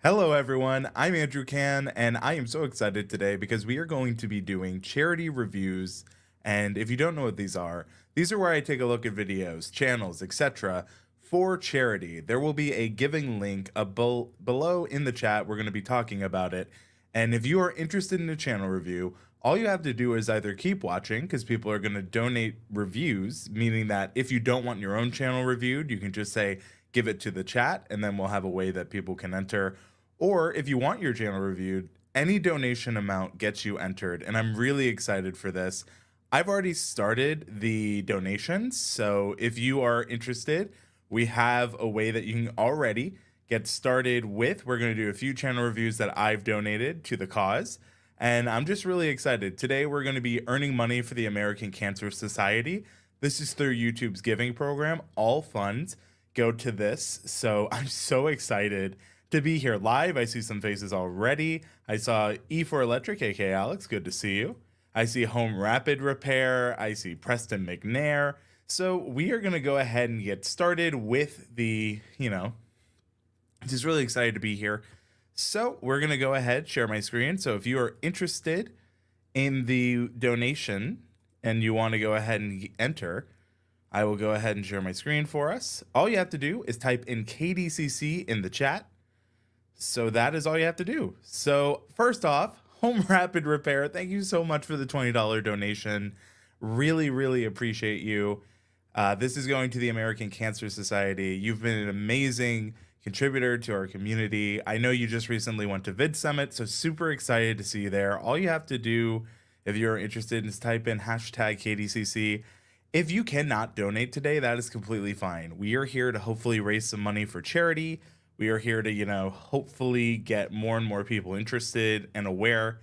Hello everyone, I'm Andrew Can, and I am so excited today because we are going to be doing charity reviews. And if you don't know what these are where I take a look at videos, channels, etc. for charity. There will be a giving link below in the chat. We're going to be talking about it. And if you are interested in a channel review, all you have to do is either keep watching, because people are going to donate reviews, meaning that if you don't want your own channel reviewed, you can just say, give it to the chat, and then we'll have a way that people can enter. Or if you want your channel reviewed, any donation amount gets you entered, and I'm really excited for this. I've already started the donations, so if you are interested, we have a way that you can already get started with. We're going to do a few channel reviews that I've donated to the cause, and I'm just really excited. Today we're going to be earning money for the American Cancer Society. This is through YouTube's giving program. All funds go to this, so I'm so excited to be here live. I see some faces already. I saw E4 Electric, aka Alex, good to see you. I see Home Rapid Repair. I see Preston McNair. So we are gonna go ahead and get started with the, just really excited to be here. So we're gonna go ahead, share my screen. So if you are interested in the donation and you wanna go ahead and enter, I will go ahead and share my screen for us. All you have to do is type in KDCC in the chat. So that is all you have to do. So first off, Home Rapid Repair, thank you so much for the $20 donation. Really, really appreciate you. This is going to the American Cancer Society. You've been an amazing contributor to our community. I know you just recently went to Vid Summit, so super excited to see you there. All you have to do, if you're interested, is type in hashtag KDCC. If you cannot donate today, that is completely fine. We are here to hopefully raise some money for charity. We are here to, hopefully get more and more people interested and aware.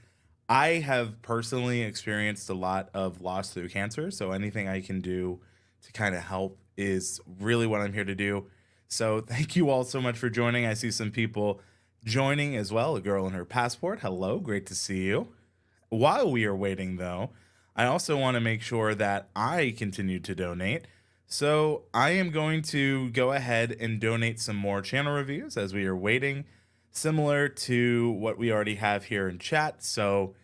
I have personally experienced a lot of loss through cancer, so anything I can do to kind of help is really what I'm here to do. So thank you all so much for joining. I see some people joining as well. A girl in her passport. Hello, great to see you. While we are waiting, though, I also want to make sure that I continue to donate. So I am going to go ahead and donate some more channel reviews as we are waiting, similar to what we already have here in chat. So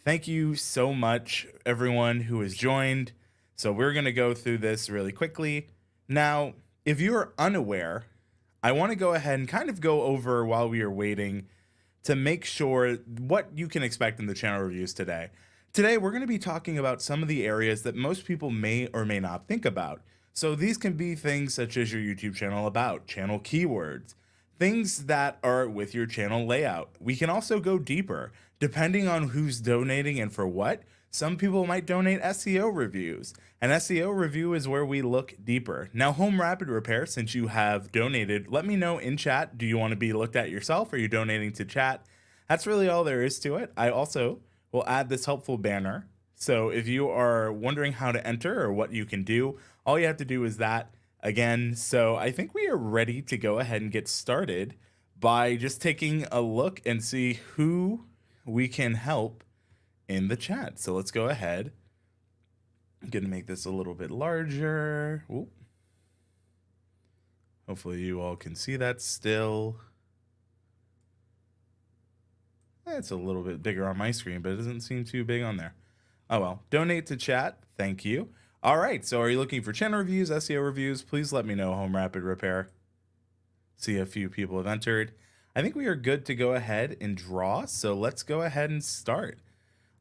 thank you so much, everyone who has joined. So we're going to go through this really quickly. Now, if you are unaware, I want to go ahead and kind of go over while we are waiting to make sure what you can expect in the channel reviews today. Today, we're going to be talking about some of the areas that most people may or may not think about. So these can be things such as your YouTube channel about, channel keywords, things that are with your channel layout. We can also go deeper, depending on who's donating and for what. Some people might donate SEO reviews. An SEO review is where we look deeper. Now, Home Rapid Repair, since you have donated, let me know in chat, do you want to be looked at yourself? Or are you donating to chat? That's really all there is to it. I also will add this helpful banner. So if you are wondering how to enter or what you can do, all you have to do is that again. So I think we are ready to go ahead and get started by just taking a look and see who we can help in the chat. So let's go ahead. I'm going to make this a little bit larger. Ooh. Hopefully you all can see that still. It's a little bit bigger on my screen, but it doesn't seem too big on there. Oh well, donate to chat. Thank you. All right, so are you looking for channel reviews, SEO reviews? Please let me know, Home Rapid Repair. See a few people have entered. I think we are good to go ahead and draw, so let's go ahead and start.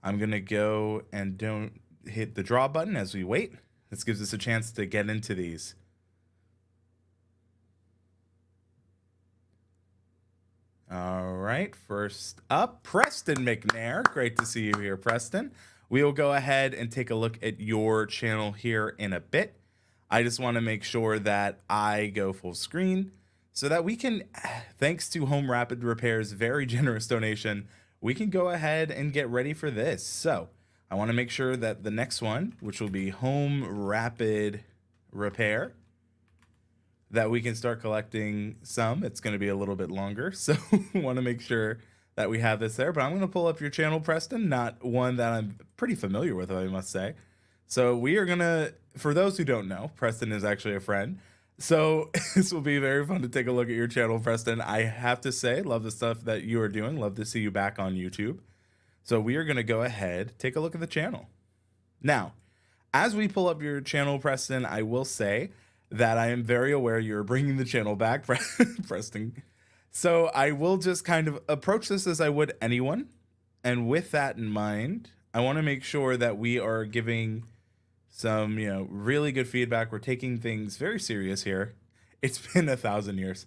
I'm going to go and don't hit the draw button as we wait. This gives us a chance to get into these. All right, first up, Preston McNair. Great to see you here, Preston. We will go ahead and take a look at your channel here in a bit. I just want to make sure that I go full screen so that we can, thanks to Home Rapid Repair's very generous donation, we can go ahead and get ready for this. So I want to make sure that the next one, which will be Home Rapid Repair, that we can start collecting some. It's going to be a little bit longer, so want to make sure that we have this there. But I'm going to pull up your channel, Preston, not one that I'm pretty familiar with, I must say. So we are going to, for those who don't know, Preston is actually a friend. So this will be very fun to take a look at your channel, Preston. I have to say, love the stuff that you are doing. Love to see you back on YouTube. So we are going to go ahead, take a look at the channel. Now, as we pull up your channel, Preston, I will say that I am very aware you're bringing the channel back, Preston. So I will just kind of approach this as I would anyone. And with that in mind, I want to make sure that we are giving some, really good feedback. We're taking things very serious here. It's been 1,000 years.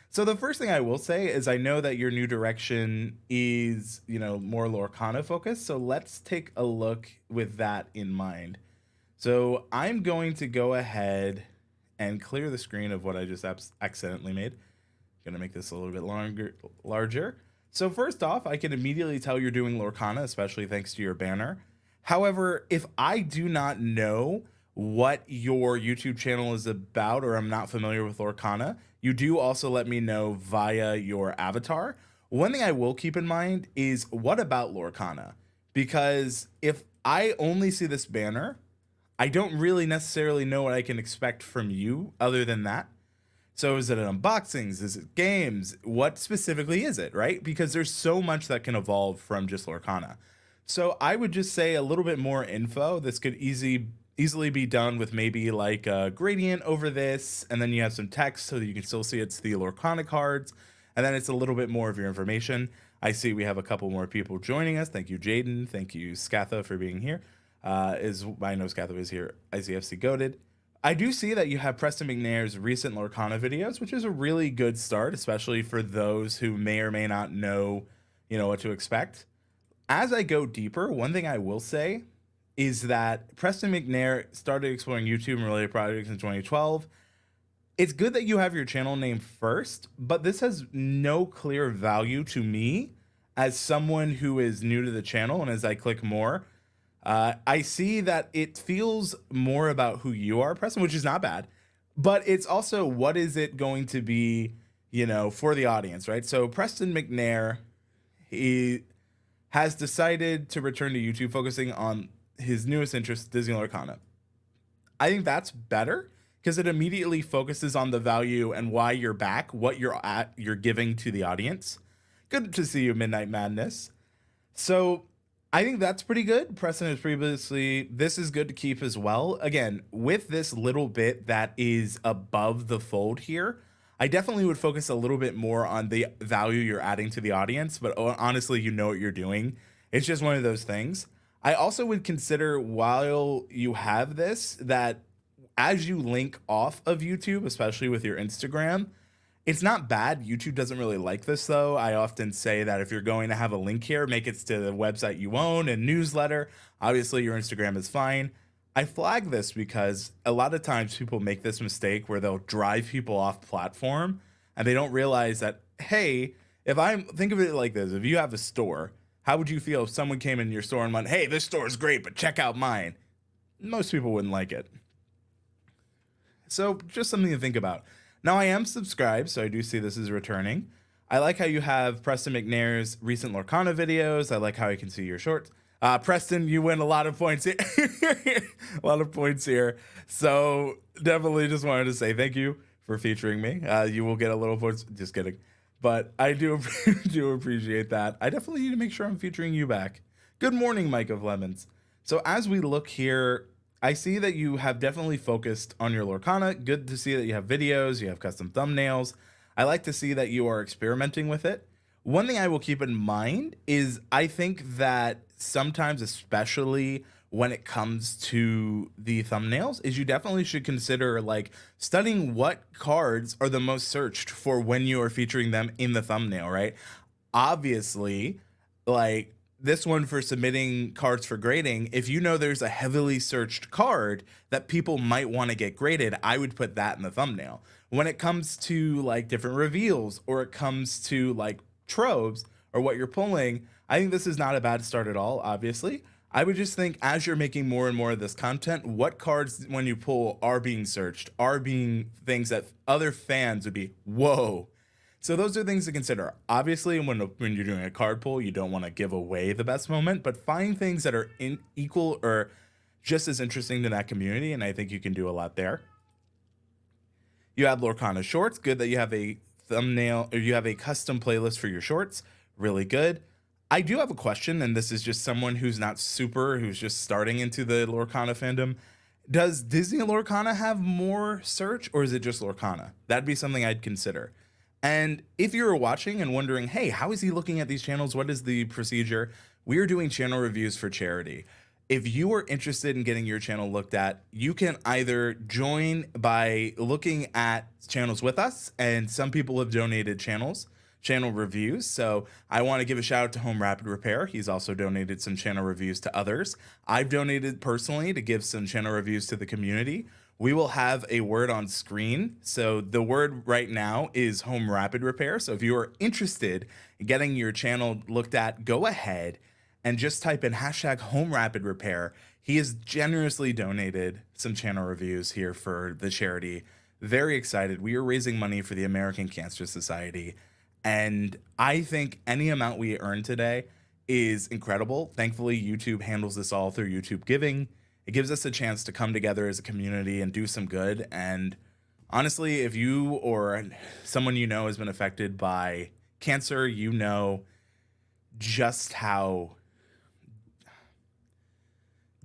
So the first thing I will say is I know that your new direction is, more Lorcana focused. So let's take a look with that in mind. So I'm going to go ahead and clear the screen of what I just accidentally made. Gonna make this a little bit larger. So first off, I can immediately tell you're doing Lorcana, especially thanks to your banner. However, if I do not know what your YouTube channel is about, or I'm not familiar with Lorcana, you do also let me know via your avatar. One thing I will keep in mind is, what about Lorcana? Because if I only see this banner, I don't really necessarily know what I can expect from you other than that. So is it unboxings? Is it games? What specifically is it, right? Because there's so much that can evolve from just Lorcana. So I would just say a little bit more info. This could easily be done with maybe like a gradient over this, and then you have some text so that you can still see it's the Lorcana cards, and then it's a little bit more of your information. I see we have a couple more people joining us. Thank you, Jaden. Thank you, Skatha, for being here. I know Skatha was here. ICFC goated. I do see that you have Preston McNair's recent Lorcana videos, which is a really good start, especially for those who may or may not know, what to expect. As I go deeper, one thing I will say is that Preston McNair started exploring YouTube and related projects in 2012. It's good that you have your channel name first, but this has no clear value to me as someone who is new to the channel. And as I click more, I see that it feels more about who you are, Preston, which is not bad, but it's also, what is it going to be, for the audience, right? So Preston McNair, he has decided to return to YouTube, focusing on his newest interest, Disney Lorcana. I think that's better because it immediately focuses on the value and why you're back, what you're giving to the audience. Good to see you, Midnight Madness. So I think that's pretty good. Preston is previously, this is good to keep as well. Again, with this little bit that is above the fold here, I definitely would focus a little bit more on the value you're adding to the audience, but honestly, you know what you're doing. It's just one of those things. I also would consider, while you have this, that as you link off of YouTube, especially with your Instagram, it's not bad. YouTube doesn't really like this, though. I often say that if you're going to have a link here, make it to the website you own and newsletter. Obviously, your Instagram is fine. I flag this because a lot of times people make this mistake where they'll drive people off platform and they don't realize that, hey, think of it like this. If you have a store, how would you feel if someone came in your store and went, hey, this store is great, but check out mine? Most people wouldn't like it. So just something to think about. Now, I am subscribed, so I do see this is returning. I like how you have Preston McNair's recent Lorcana videos. I like how I can see your shorts. Preston, you win a lot of points here. A lot of points here. So definitely just wanted to say thank you for featuring me. You will get a little points. Just kidding. But I do appreciate that. I definitely need to make sure I'm featuring you back. Good morning, Mike of Lemons. So as we look here, I see that you have definitely focused on your Lorcana. Good to see that you have videos, you have custom thumbnails. I like to see that you are experimenting with it. One thing I will keep in mind is I think that sometimes, especially when it comes to the thumbnails, is you definitely should consider like studying what cards are the most searched for when you are featuring them in the thumbnail, right? Obviously, like this one for submitting cards for grading, if you know there's a heavily searched card that people might want to get graded, I would put that in the thumbnail. When it comes to like different reveals, or it comes to like tropes or what you're pulling, I think this is not a bad start at all, obviously. I would just think, as you're making more and more of this content, what cards when you pull are being searched, are being things that other fans would be, whoa. So those are things to consider. Obviously, when you're doing a card pull, you don't want to give away the best moment, but find things that are equal or just as interesting to that community, and I think you can do a lot there. You have Lorcana shorts. Good that you have a thumbnail, or you have a custom playlist for your shorts. Really good. I do have a question, and this is just someone who's not super, who's just starting into the Lorcana fandom. Does Disney Lorcana have more search, or is it just Lorcana? That'd be something I'd consider. And if you're watching and wondering, hey, how is he looking at these channels? What is the procedure? We are doing channel reviews for charity. If you are interested in getting your channel looked at, you can either join by looking at channels with us, and some people have donated channel reviews. So I want to give a shout out to Home Rapid Repair. He's also donated some channel reviews to others. I've donated personally to give some channel reviews to the community. We will have a word on screen. So the word right now is Home Rapid Repair. So if you are interested in getting your channel looked at, go ahead and just type in hashtag Home Rapid Repair. He has generously donated some channel reviews here for the charity. Very excited. We are raising money for the American Cancer Society. And I think any amount we earn today is incredible. Thankfully, YouTube handles this all through YouTube Giving. It gives us a chance to come together as a community and do some good. And honestly, if you or someone you know has been affected by cancer, you know just how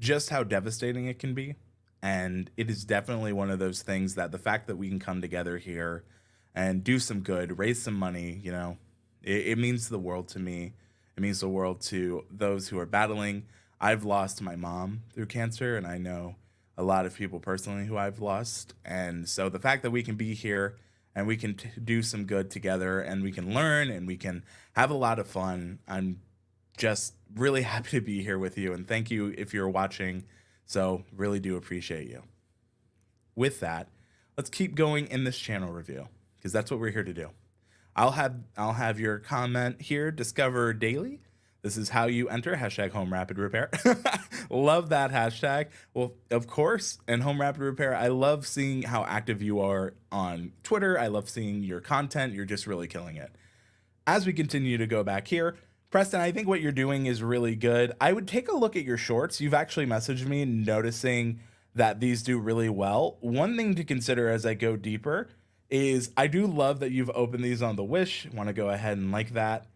devastating it can be. And it is definitely one of those things that the fact that we can come together here and do some good, raise some money, you know, it means the world to me. It means the world to those who are battling. I've lost my mom through cancer, and I know a lot of people personally who I've lost. And so the fact that we can be here and we can do some good together, and we can learn and we can have a lot of fun, I'm just really happy to be here with you. And thank you if you're watching. So really do appreciate you. With that, let's keep going in this channel review, because that's what we're here to do. I'll have your comment here, discover daily. This is how you enter, hashtag Home Rapid Repair. Love that hashtag. Well, of course, and Home Rapid Repair, I love seeing how active you are on Twitter. I love seeing your content. You're just really killing it. As we continue to go back here, Preston, I think what you're doing is really good. I would take a look at your shorts. You've actually messaged me noticing that these do really well. One thing to consider as I go deeper is I do love that you've opened these on the Wish. Want to go ahead and like that.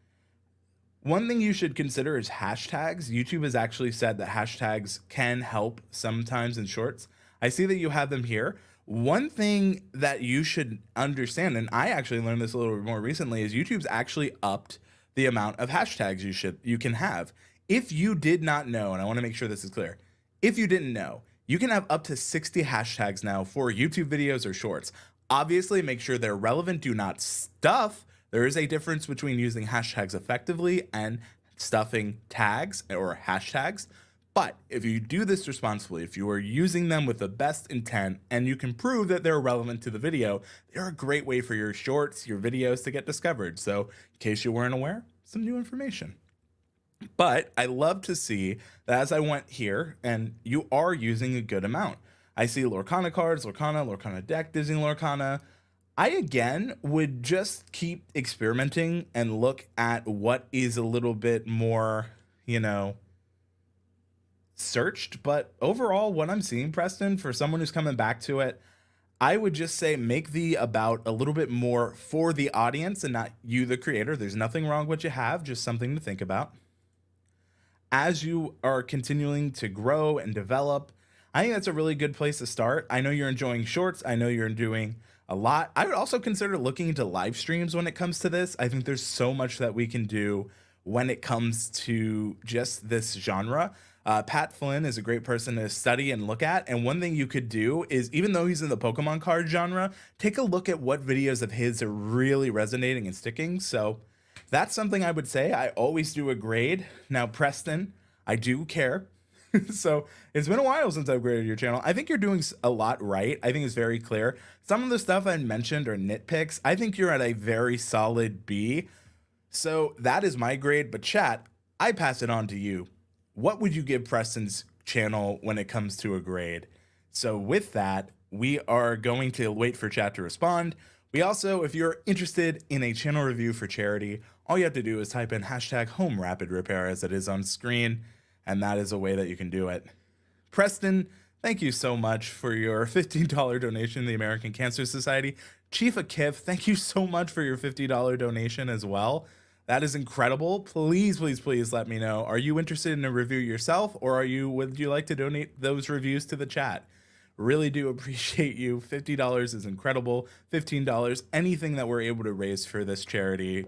One thing you should consider is hashtags. YouTube has actually said that hashtags can help sometimes in shorts. I see that you have them here. One thing that you should understand, and I actually learned this a little bit more recently, is YouTube's actually upped the amount of hashtags you can have. If you did not know, and I want to make sure this is clear, if you didn't know, you can have up to 60 hashtags now for YouTube videos or shorts. Obviously, make sure they're relevant. Do not stuff. There is a difference between using hashtags effectively and stuffing tags or hashtags. But if you do this responsibly, if you are using them with the best intent and you can prove that they're relevant to the video, they're a great way for your shorts, your videos to get discovered. So in case you weren't aware, some new information. But I love to see that as I went here, and you are using a good amount. I see Lorcana cards, Lorcana deck, Disney Lorcana. I, again, would just keep experimenting and look at what is a little bit more, you know, searched. But overall, what I'm seeing, Preston, for someone who's coming back to it, I would just say make the about a little bit more for the audience and not you, the creator. There's nothing wrong with what you have, just something to think about. As you are continuing to grow and develop, I think that's a really good place to start. I know you're enjoying shorts. I know you're doing a lot. I would also consider looking into live streams when it comes to this. I think there's so much that we can do when it comes to just this genre. Pat Flynn is a great person to study and look at. And one thing you could do is, even though he's in the Pokemon card genre, take a look at what videos of his are really resonating and sticking. So that's something I would say. I always do a grade. Now, Preston, I do care. So it's been a while since I've graded your channel. I think you're doing a lot right. I think it's very clear. Some of the stuff I mentioned are nitpicks. I think you're at a very solid B. So that is my grade. But chat, I pass it on to you. What would you give Preston's channel when it comes to a grade? So with that, we are going to wait for chat to respond. We also, if you're interested in a channel review for charity, all you have to do is type in hashtag Home Rapid Repair as it is on screen. And that is a way that you can do it. Preston, Thank you so much for your $15 donation to the American Cancer Society. Chief Akif, thank you so much for your $50 donation as well. That is incredible. Please, please, please let me know. Are you interested in a review yourself, or would you like to donate those reviews to the chat? Really do appreciate you. $50 is incredible. $15, anything that we're able to raise for this charity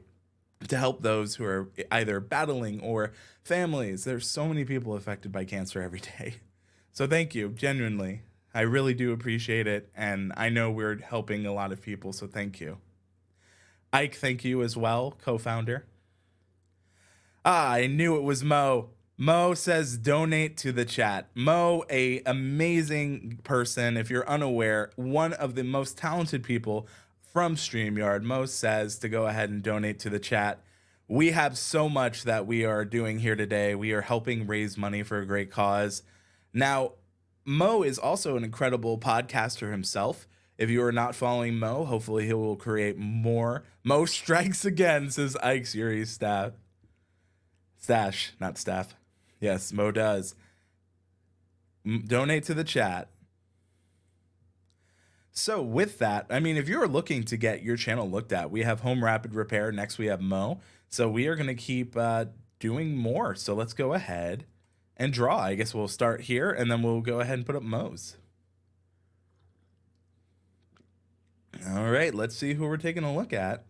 to help those who are either battling or families. There's so many people affected by cancer every day. So thank you, genuinely. I really do appreciate it, and I know we're helping a lot of people, so thank you. Ike, thank you as well, co-founder. I knew it was Mo. Mo says donate to the chat. Mo, a amazing person. If you're unaware, one of the most talented people from Streamyard. Mo says to go ahead and donate to the chat. We have so much that we are doing here today. We are helping raise money for a great cause. Now, Mo is also an incredible podcaster himself. If you are not following Mo, hopefully he will create more. Mo strikes again, says Ike's Yuri's staff. Stash, not staff. Yes, Mo does. Donate to the chat. So with that, I mean, if you're looking to get your channel looked at, we have Home Rapid Repair. Next, we have Mo. So we are going to keep doing more. So let's go ahead and draw. I guess we'll start here, and then we'll go ahead and put up Mo's. All right, let's see who we're taking a look at.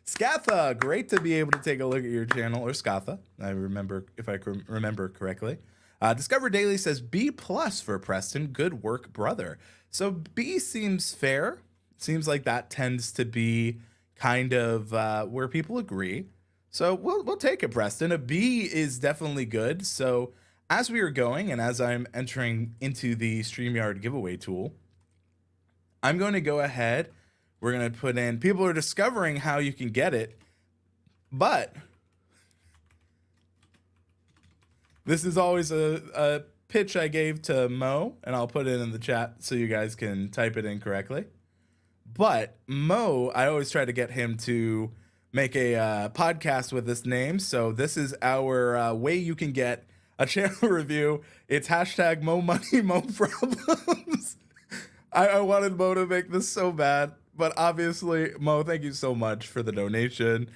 Skatha, great to be able to take a look at your channel, or Skatha, I remember, if I remember correctly. Discover Daily says B+ for Preston, good work, brother. So B seems fair. Seems like that tends to be kind of where people agree. So we'll take it, Preston. A B is definitely good. So as we are going, and as I'm entering into the StreamYard giveaway tool, I'm going to go ahead. We're going to put in, people are discovering how you can get it, but this is always a pitch I gave to Mo, and I'll put it in the chat so you guys can type it in correctly. But Mo, I always try to get him to make a podcast with this name. So this is our way you can get a channel review. It's hashtag Mo Money, Mo Problems. I wanted Mo to make this so bad, but obviously, Mo, thank you so much for the donation.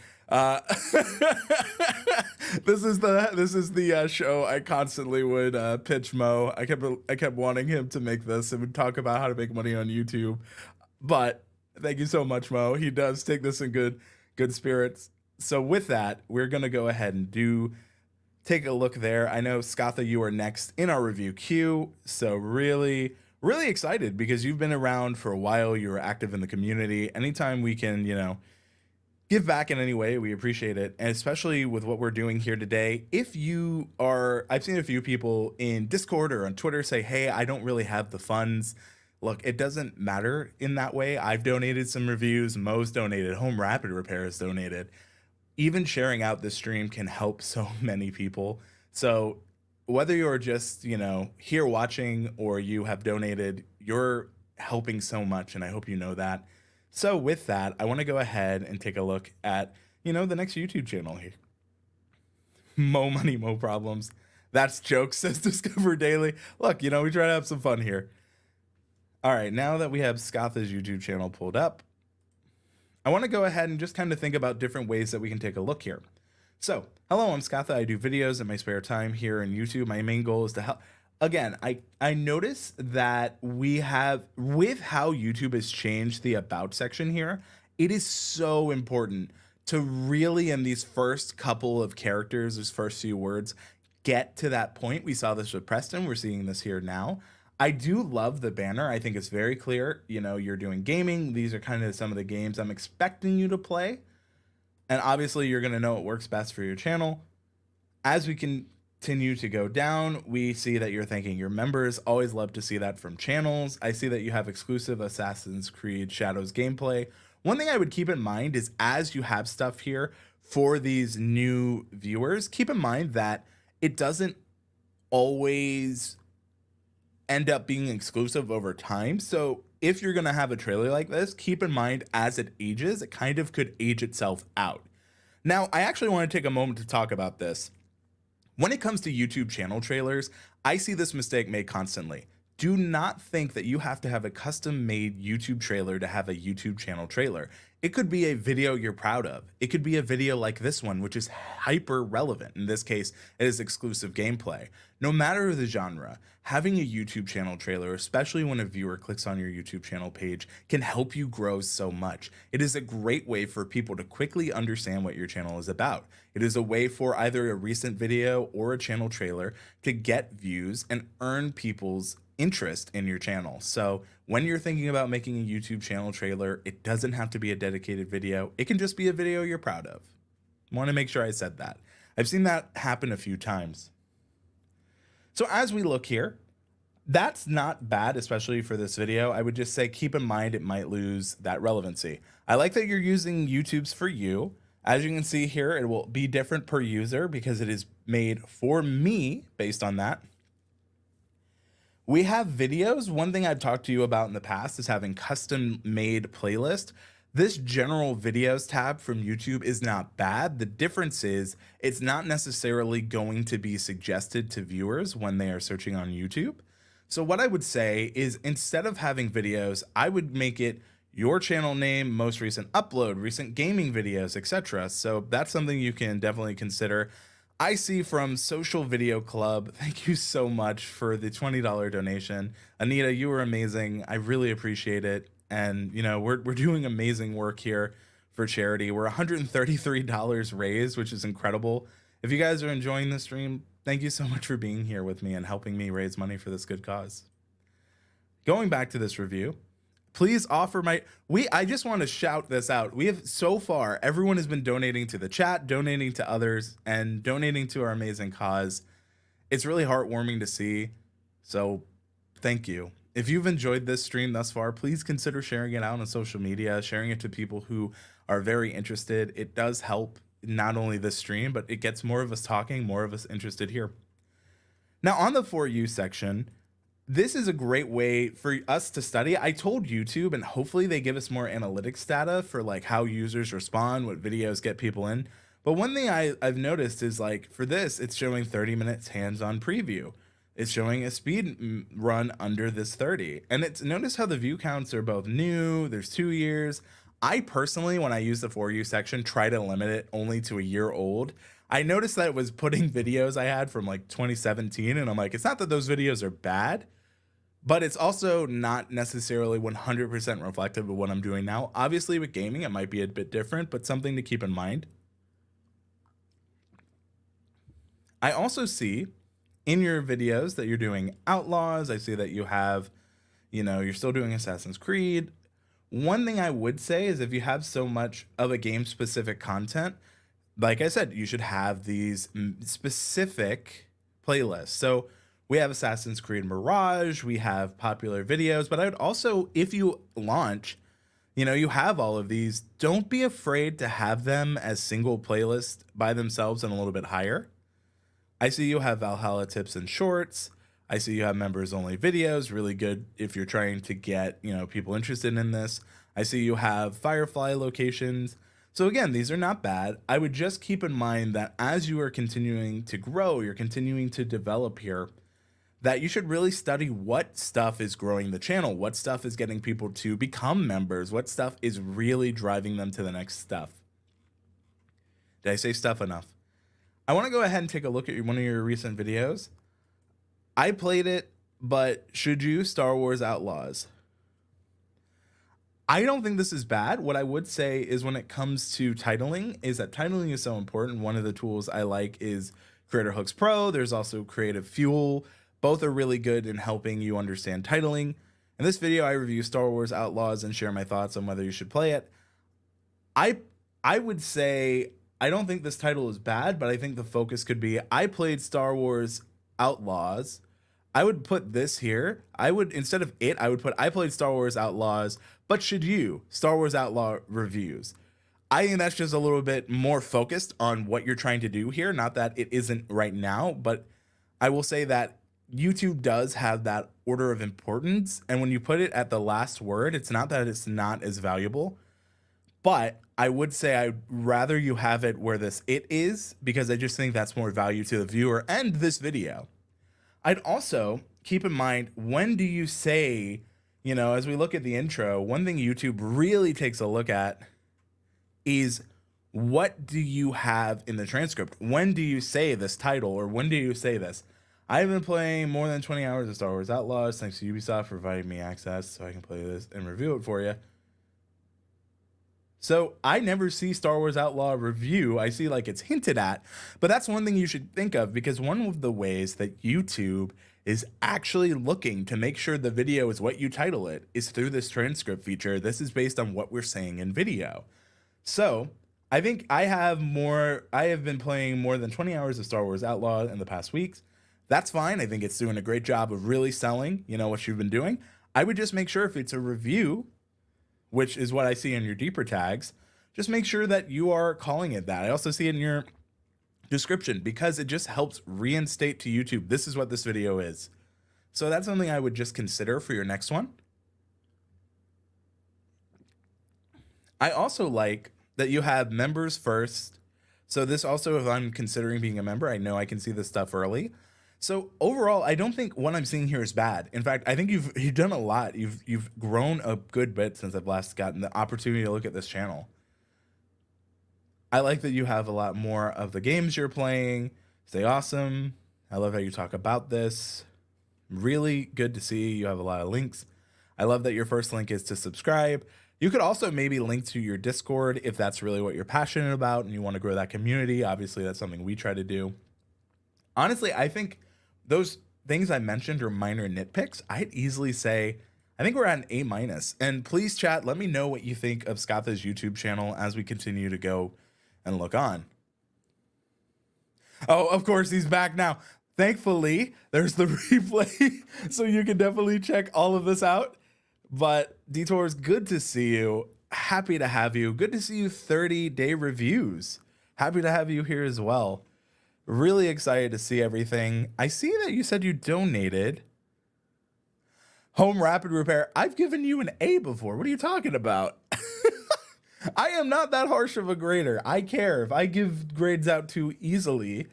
This is the show I constantly would pitch Mo. I kept wanting him to make this and would talk about how to make money on YouTube. But thank you so much, Mo. He does take this in good spirits. So with that, we're gonna go ahead and take a look there. I know Skatha, you are next in our review queue. So really excited because you've been around for a while. You're active in the community. Anytime we can, give back in any way, we appreciate it. And especially with what we're doing here today. I've seen a few people in Discord or on Twitter say, hey, I don't really have the funds. Look, it doesn't matter in that way. I've donated some reviews. Mo's donated. Home Rapid Repair has donated. Even sharing out this stream can help so many people. So whether you're just, here watching or you have donated, you're helping so much, and I hope you know that. So with that, I want to go ahead and take a look at, the next YouTube channel here. Mo Money, Mo Problems. That's jokes, says Discover Daily. Look, we try to have some fun here. All right, now that we have Skatha's YouTube channel pulled up, I want to go ahead and just kind of think about different ways that we can take a look here. So, hello, I'm Skatha. I do videos in my spare time here on YouTube. My main goal is to help. Again, I notice that we have, with how YouTube has changed the about section here, it is so important to really, in these first couple of characters, these first few words, get to that point. We saw this with Preston. We're seeing this here now. I do love the banner. I think it's very clear. You're doing gaming. These are kind of some of the games I'm expecting you to play. And obviously, you're going to know what works best for your channel. As we continue to go down, we see that you're thanking your members. Always love to see that from channels. I see that you have exclusive Assassin's Creed Shadows gameplay. One thing I would keep in mind is as you have stuff here for these new viewers, keep in mind that it doesn't always end up being exclusive over time. So if you're going to have a trailer like this, keep in mind as it ages, it kind of could age itself out. Now, I actually want to take a moment to talk about this. When it comes to YouTube channel trailers, I see this mistake made constantly. do not think that you have to have a custom made YouTube trailer to have a YouTube channel trailer. It could be a video you're proud of. It could be a video like this one, which is hyper relevant. In this case, it is exclusive gameplay. No matter the genre, having a YouTube channel trailer, especially when a viewer clicks on your YouTube channel page, can help you grow so much. It is a great way for people to quickly understand what your channel is about. It is a way for either a recent video or a channel trailer to get views and earn people's interest in your channel. So when you're thinking about making a YouTube channel trailer, it doesn't have to be a dedicated video. It can just be a video you're proud of. I want to make sure I said that. I've seen that happen a few times. So as we look here, that's not bad, especially for this video. I would just say keep in mind it might lose that relevancy. I like that you're using YouTube's For You. As you can see here, it will be different per user because it is made for me based on that. We have videos. One thing I've talked to you about in the past is having custom made playlist. This general videos tab from YouTube is not bad. The difference is it's not necessarily going to be suggested to viewers when they are searching on YouTube. So what I would say is instead of having videos, I would make it your channel name, most recent upload, recent gaming videos, etc. So that's something you can definitely consider. I see from Social Video Club, thank you so much for the $20 donation. Anita, you were amazing. I really appreciate it. And you know, we're doing amazing work here for charity. We're $133 raised, which is incredible. If you guys are enjoying the stream, thank you so much for being here with me and helping me raise money for this good cause. Going back to this review, please offer I just want to shout this out. We have so far, everyone has been donating to the chat, donating to others, and donating to our amazing cause. It's really heartwarming to see. So thank you. If you've enjoyed this stream thus far, please consider sharing it out on social media, sharing it to people who are very interested. It does help not only this stream, but it gets more of us talking, more of us interested here. Now on the For You section, this is a great way for us to study. I told YouTube, and hopefully they give us more analytics data for like how users respond, what videos get people in. But one thing I've noticed is like for this, it's showing 30 minutes hands-on preview. It's showing a speed run under this 30. And it's notice how the view counts are both new, there's 2 years. I personally, when I use the For You section, try to limit it only to a year old. I noticed that it was putting videos I had from like 2017, and I'm like, it's not that those videos are bad, but it's also not necessarily 100% reflective of what I'm doing now. Obviously with gaming, it might be a bit different, but something to keep in mind. I also see in your videos that you're doing Outlaws. I see that you have, you know, you're still doing Assassin's Creed. One thing I would say is if you have so much of a game specific content, like I said, you should have these specific playlists. So we have Assassin's Creed Mirage, we have popular videos, but I would also, if you launch, you know, you have all of these, don't be afraid to have them as single playlists by themselves and a little bit higher. I see you have Valhalla tips and shorts. I see you have members only videos, really good if you're trying to get, you know, people interested in this. I see you have Firefly locations. So again, these are not bad. I would just keep in mind that as you are continuing to grow, you're continuing to develop here, that you should really study what stuff is growing the channel, what stuff is getting people to become members, what stuff is really driving them to the next stuff. Did I say stuff enough? I want to go ahead and take a look at one of your recent videos. I played it, but should you Star Wars Outlaws? I don't think this is bad. What I would say is when it comes to titling, is that titling is so important. One of the tools I like is Creator Hooks Pro. There's also Creative Fuel. Both are really good in helping you understand titling. In this video, I review Star Wars Outlaws and share my thoughts on whether you should play it. I would say I don't think this title is bad, but I think the focus could be I played Star Wars Outlaws. I would put this here. I would, instead of it, I would put I played Star Wars Outlaws, but should you? Star Wars Outlaw reviews. I think that's just a little bit more focused on what you're trying to do here. Not that it isn't right now, but I will say that YouTube does have that order of importance. And when you put it at the last word, it's not that it's not as valuable, but I would say I'd rather you have it where this it is, because I just think that's more value to the viewer and this video. I'd also keep in mind, when do you say, you know, as we look at the intro, one thing YouTube really takes a look at is, what do you have in the transcript? When do you say this title, or when do you say this? I've been playing more than 20 hours of Star Wars Outlaws, thanks to Ubisoft for providing me access so I can play this and review it for you. So I never see Star Wars Outlaw review. I see like it's hinted at, but that's one thing you should think of, because one of the ways that YouTube is actually looking to make sure the video is what you title it is through this transcript feature. This is based on what we're saying in video. So I think I have been playing more than 20 hours of Star Wars Outlaw in the past weeks. That's fine. I think it's doing a great job of really selling, you know, what you've been doing. I would just make sure, if it's a review, which is what I see in your deeper tags, just make sure that you are calling it that. I also see it in your description, because it just helps reinstate to YouTube, this is what this video is. So that's something I would just consider for your next one. I also like that you have members first. So this also, if I'm considering being a member, I know I can see this stuff early. So overall, I don't think what I'm seeing here is bad. In fact, I think you've done a lot. You've grown a good bit since I've last gotten the opportunity to look at this channel. I like that you have a lot more of the games you're playing. Stay awesome. I love how you talk about this. Really good to see you have a lot of links. I love that your first link is to subscribe. You could also maybe link to your Discord if that's really what you're passionate about and you want to grow that community. Obviously, that's something we try to do. Honestly, I think those things I mentioned are minor nitpicks. I'd easily say, I think we're at an A-. And please, chat, let me know what you think of Skatha's YouTube channel as we continue to go and look on. Oh, of course, he's back now. Thankfully, there's the replay, so you can definitely check all of this out. But Detours, good to see you. Happy to have you. Good to see you 30-day reviews. Happy to have you here as well. Really excited to see everything. I see that you said you donated. Home Rapid Repair. I've given you an A before. What are you talking about? I am not that harsh of a grader. I care. If I give grades out too easily,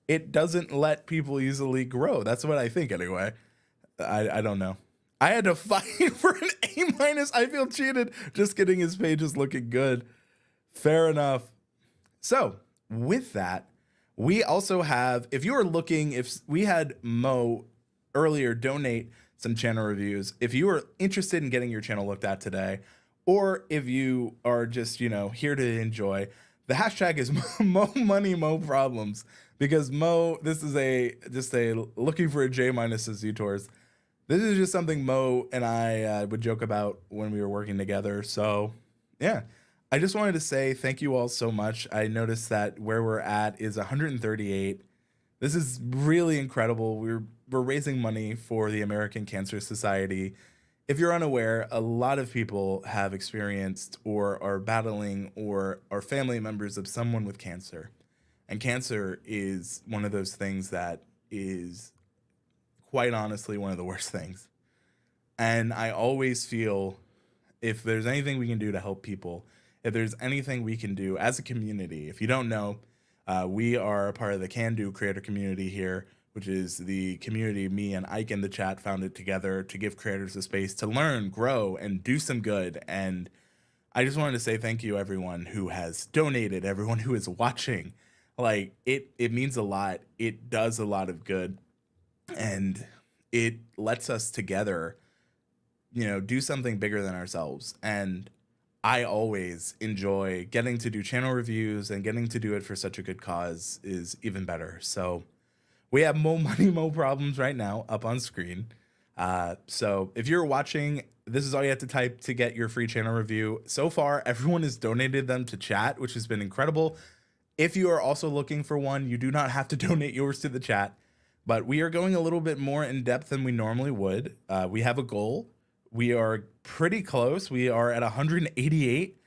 it doesn't let people easily grow. That's what I think anyway. I don't know. I had to fight for an A-. I feel cheated. Just kidding. His page is looking good. Fair enough. So with that, we also have, if you are looking, if we had Mo earlier donate some channel reviews, if you are interested in getting your channel looked at today, or if you are just, you know, here to enjoy, the hashtag is Mo Money Mo Problems, because Mo, this is just a looking for a J- as Detours. This is just something Mo and I would joke about when we were working together. So yeah. I just wanted to say thank you all so much. I noticed that where we're at is 138. This is really incredible. We're raising money for the American Cancer Society. If you're unaware, a lot of people have experienced or are battling or are family members of someone with cancer. And cancer is one of those things that is quite honestly one of the worst things. And I always feel, if there's anything we can do to help people, if there's anything we can do as a community, if you don't know, we are a part of the Can Do creator community here, which is the community me and Ike in the chat founded together to give creators a space to learn, grow, and do some good. And I just wanted to say thank you, everyone who has donated, everyone who is watching. Like, it means a lot. It does a lot of good. And it lets us together, you know, do something bigger than ourselves. And I always enjoy getting to do channel reviews, and getting to do it for such a good cause is even better. So we have Mo Money Mo Problems right now up on screen. So if you're watching, this is all you have to type to get your free channel review. So far, everyone has donated them to chat, which has been incredible. If you are also looking for one, you do not have to donate yours to the chat, but we are going a little bit more in depth than we normally would. We have a goal. We are pretty close. We are at 188.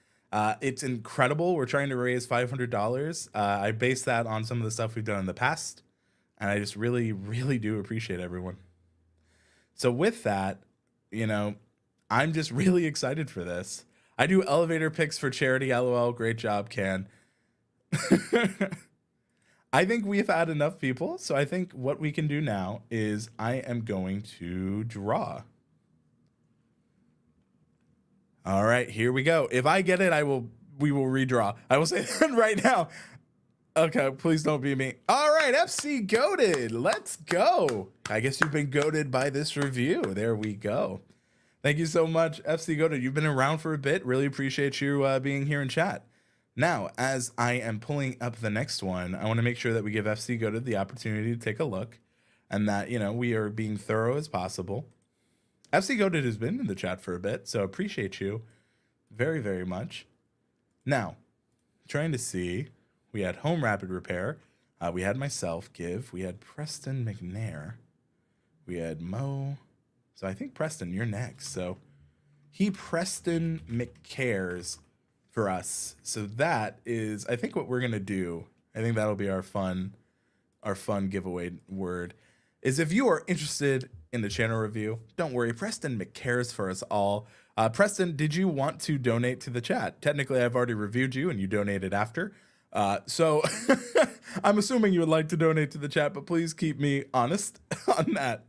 It's incredible. We're trying to raise $500. I base that on some of the stuff we've done in the past, and I just really, really do appreciate everyone. So with that, you know, I'm just really excited for this. I do elevator picks for charity, LOL. Great job, Can. I think we've had enough people. So I think what we can do now is I am going to draw. All right, here we go. If I get it, we will redraw. I will say that right now. Okay, please don't be me. All right, FC Goated. Let's go. I guess you've been goated by this review. There we go. Thank you so much, FC Goated. You've been around for a bit. Really appreciate you being here in chat. Now, as I am pulling up the next one, I want to make sure that we give FC Goated the opportunity to take a look and that, you know, we are being thorough as possible. FC Goated has been in the chat for a bit, so appreciate you very, very much. Now, trying to see, we had Home Rapid Repair, we had myself, Give, we had Preston McNair, we had Mo, so I think Preston, you're next, so he Preston McCares for us, so that is, I think what we're going to do, I think that'll be our fun giveaway word, is if you are interested in the channel review, don't worry, Preston McCares for us all. Preston, did you want to donate to the chat? Technically, I've already reviewed you and you donated after. So I'm assuming you would like to donate to the chat, but please keep me honest on that.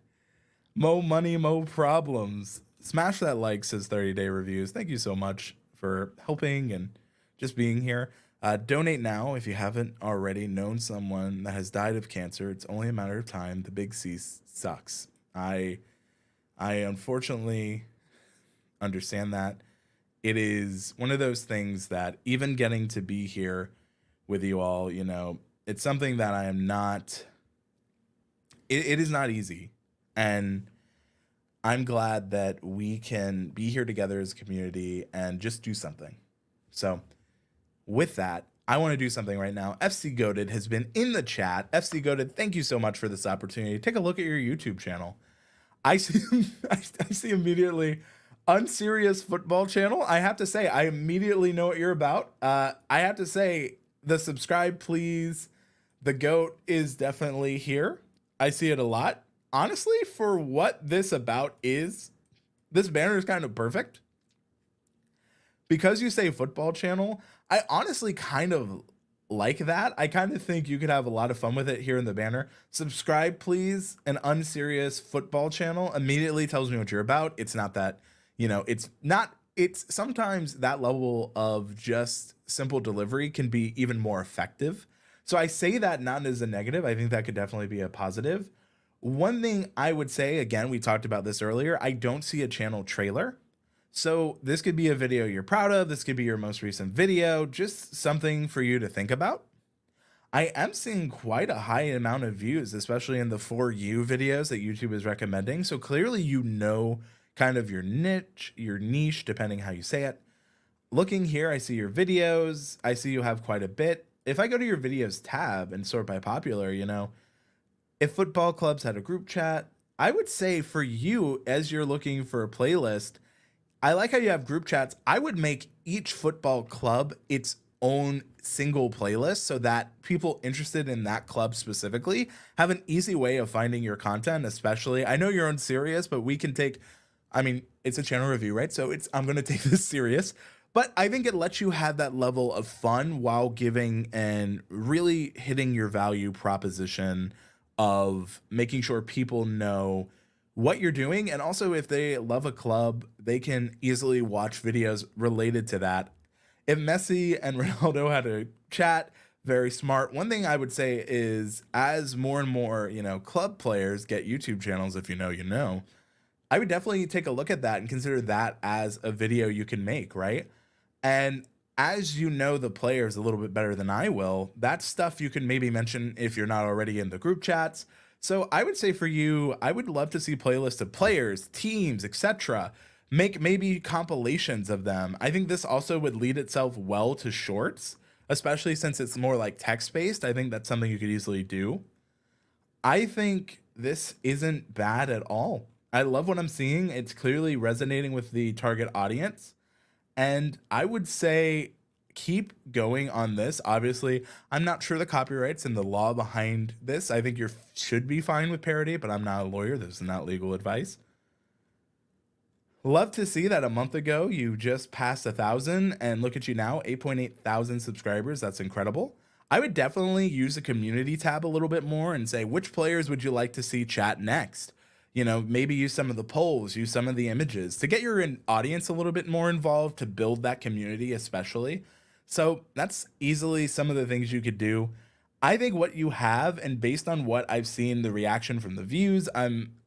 Mo money, mo problems. Smash that like, says 30-day reviews. Thank you so much for helping and just being here. Donate now if you haven't already known someone that has died of cancer. It's only a matter of time. The big C sucks. I unfortunately understand that. It is one of those things that even getting to be here with you all, you know, it's something that I am not, it is not easy. And I'm glad that we can be here together as a community and just do something. So with that, I want to do something right now. FC Goated has been in the chat. FC Goated, thank you so much for this opportunity. Take a look at your YouTube channel. I see immediately unserious football channel. I have to say, I immediately know what you're about. I have to say, the subscribe, please. The goat is definitely here. I see it a lot. Honestly, for what this about is, this banner is kind of perfect. Because you say football channel, I honestly kind of like that. I kind of think you could have a lot of fun with it here in the banner. Subscribe, please. An unserious football channel immediately tells me what you're about. It's not that, you know, it's sometimes that level of just simple delivery can be even more effective. So I say that not as a negative. I think that could definitely be a positive. One thing I would say, again, we talked about this earlier, I don't see a channel trailer. So this could be a video you're proud of. This could be your most recent video, just something for you to think about. I am seeing quite a high amount of views, especially in the For You videos that YouTube is recommending. So clearly, you know, kind of your niche, depending how you say it. Looking here, I see your videos. I see you have quite a bit. If I go to your videos tab and sort by popular, you know, if football clubs had a group chat, I would say for you, as you're looking for a playlist, I like how you have group chats. I would make each football club its own single playlist so that people interested in that club specifically have an easy way of finding your content, especially. I know you're unserious, but we can take, I mean, it's a channel review, right? So I'm going to take this serious, but I think it lets you have that level of fun while giving and really hitting your value proposition of making sure people know what you're doing. And also, if they love a club, they can easily watch videos related to that. If Messi and Ronaldo had a chat, very smart. One thing I would say is, as more and more, you know, club players get YouTube channels, if you know, you know, I would definitely take a look at that and consider that as a video you can make, right? And as you know the players a little bit better than I will, that's stuff you can maybe mention if you're not already in the group chats. So I would say for you, I would love to see playlists of players, teams, etc. Make maybe compilations of them. I think this also would lead itself well to shorts, especially since it's more like text-based. I think that's something you could easily do. I think this isn't bad at all. I love what I'm seeing. It's clearly resonating with the target audience. And I would say keep going on this. Obviously, I'm not sure the copyrights and the law behind this. I think you should be fine with parody, but I'm not a lawyer. This is not legal advice. Love to see that a month ago you just passed 1,000, and look at you now, 8.8 thousand subscribers. That's incredible. I would definitely use the community tab a little bit more and say, which players would you like to see chat next? You know, maybe use some of the polls, use some of the images to get your audience a little bit more involved, to build that community, especially. So that's easily some of the things you could do. I think what you have, and based on what I've seen, the reaction from the views,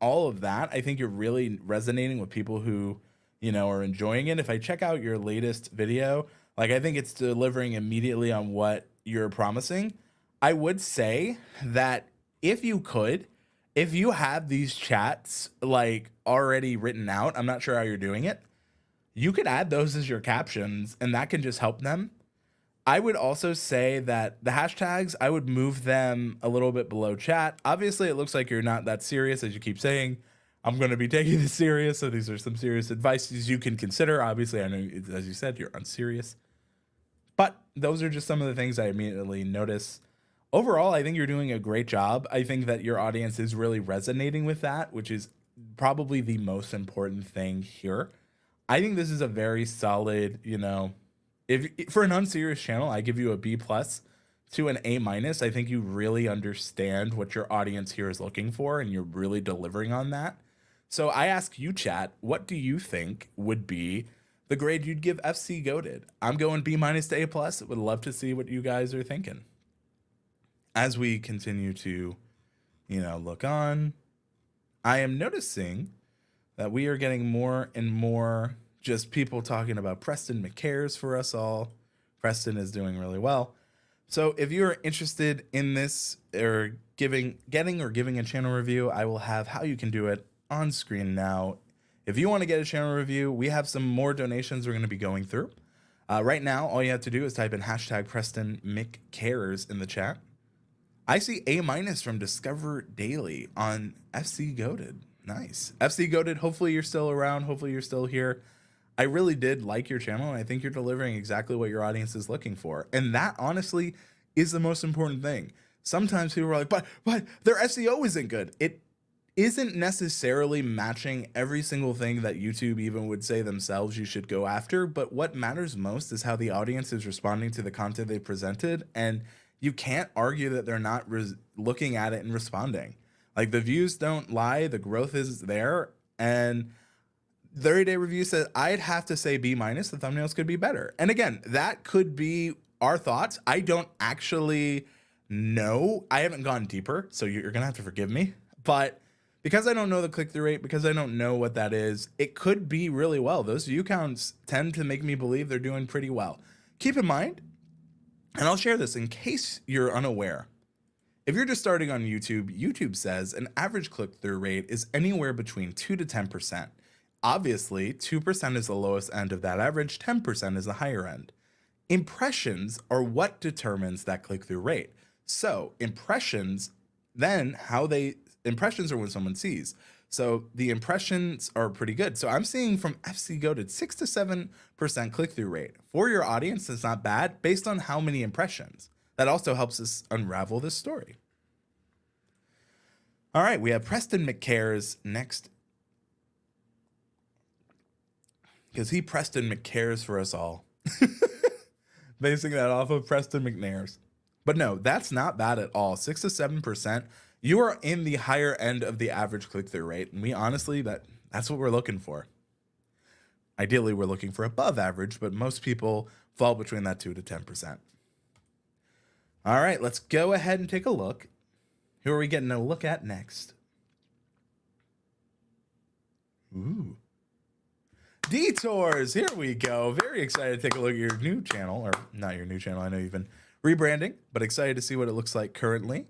all of that, I think you're really resonating with people who, you know, are enjoying it. If I check out your latest video, like, I think it's delivering immediately on what you're promising. I would say that if you could, if you have these chats like already written out, I'm not sure how you're doing it, you could add those as your captions and that can just help them. I would also say that the hashtags, I would move them a little bit below chat. Obviously, it looks like you're not that serious, as you keep saying. I'm going to be taking this serious, so these are some serious advices you can consider. Obviously, I know, as you said, you're unserious. But those are just some of the things I immediately notice. Overall, I think you're doing a great job. I think that your audience is really resonating with that, which is probably the most important thing here. I think this is a very solid, you know, if for an unserious channel, I give you a B+ to an A-. I think you really understand what your audience here is looking for, and you're really delivering on that. So I ask you, chat, what do you think would be the grade you'd give FC Goated? I'm going B- to A+. Would love to see what you guys are thinking. As we continue to, you know, look on, I am noticing that we are getting more and more just people talking about Preston McNair's for us all. Preston is doing really well. So if you're interested in this, or getting a channel review, I will have how you can do it on screen now. If you want to get a channel review, we have some more donations we're going to be going through. Right now, all you have to do is type in hashtag Preston McCares in the chat. I see A- from Discover Daily on FC Goated. Nice. FC Goated, hopefully you're still around. Hopefully you're still here. I really did like your channel, and I think you're delivering exactly what your audience is looking for. And that, honestly, is the most important thing. Sometimes people are like, but their SEO isn't good. It isn't necessarily matching every single thing that YouTube even would say themselves you should go after. But what matters most is how the audience is responding to the content they presented. And you can't argue that they're not looking at it and responding. Like, the views don't lie. The growth is there. And 30-day review says I'd have to say B-. The thumbnails could be better. And again, that could be our thoughts. I don't actually know. I haven't gone deeper, so you're gonna have to forgive me. But because I don't know the click-through rate, because I don't know what that is, it could be really well. Those view counts tend to make me believe they're doing pretty well. Keep in mind, and I'll share this in case you're unaware, if you're just starting on YouTube, YouTube says an average click-through rate is anywhere between 2 to 10%. Obviously, 2% is the lowest end of that average, 10% is the higher end. Impressions are what determines that click-through rate. So impressions, then impressions are when someone sees. So the impressions are pretty good. So I'm seeing from FC Goated 6 to 7% click-through rate. For your audience, it's not bad based on how many impressions. That also helps us unravel this story. All right, we have Preston McCares next, because he Preston McCares for us all. Basing that off of Preston McNair's. But no, that's not bad at all. 6 to 7%. You are in the higher end of the average click-through rate. And we honestly, that's what we're looking for. Ideally, we're looking for above average, but most people fall between that 2 to 10%. All right, let's go ahead and take a look. Who are we getting a look at next? Ooh. Detours, here we go. Very excited to take a look at your new channel, or not your new channel. I know you've been rebranding, but excited to see what it looks like currently.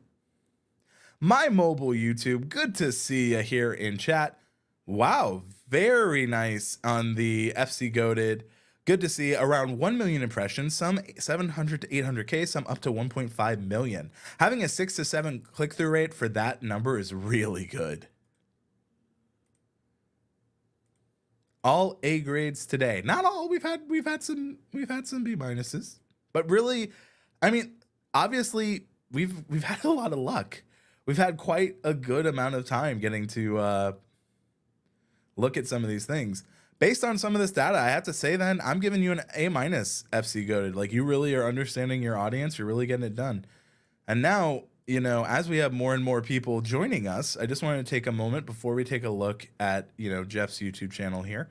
My mobile YouTube, good to see you here in chat. Wow, very nice on the FC Goated. Good to see around 1 million impressions, some 700 to 800K, some up to 1.5 million. Having a 6 to 7 click-through rate for that number is really good. All A grades today. Not all. We've had some B-, but really, I mean, obviously we've had a lot of luck. We've had quite a good amount of time getting to look at some of these things. based on some of this data, I have to say then I'm giving you an A- FC goated. Like, you really are understanding your audience. You're really getting it done. And now, you know, as we have more and more people joining us, I just wanted to take a moment before we take a look at, you know, Jeff's YouTube channel here.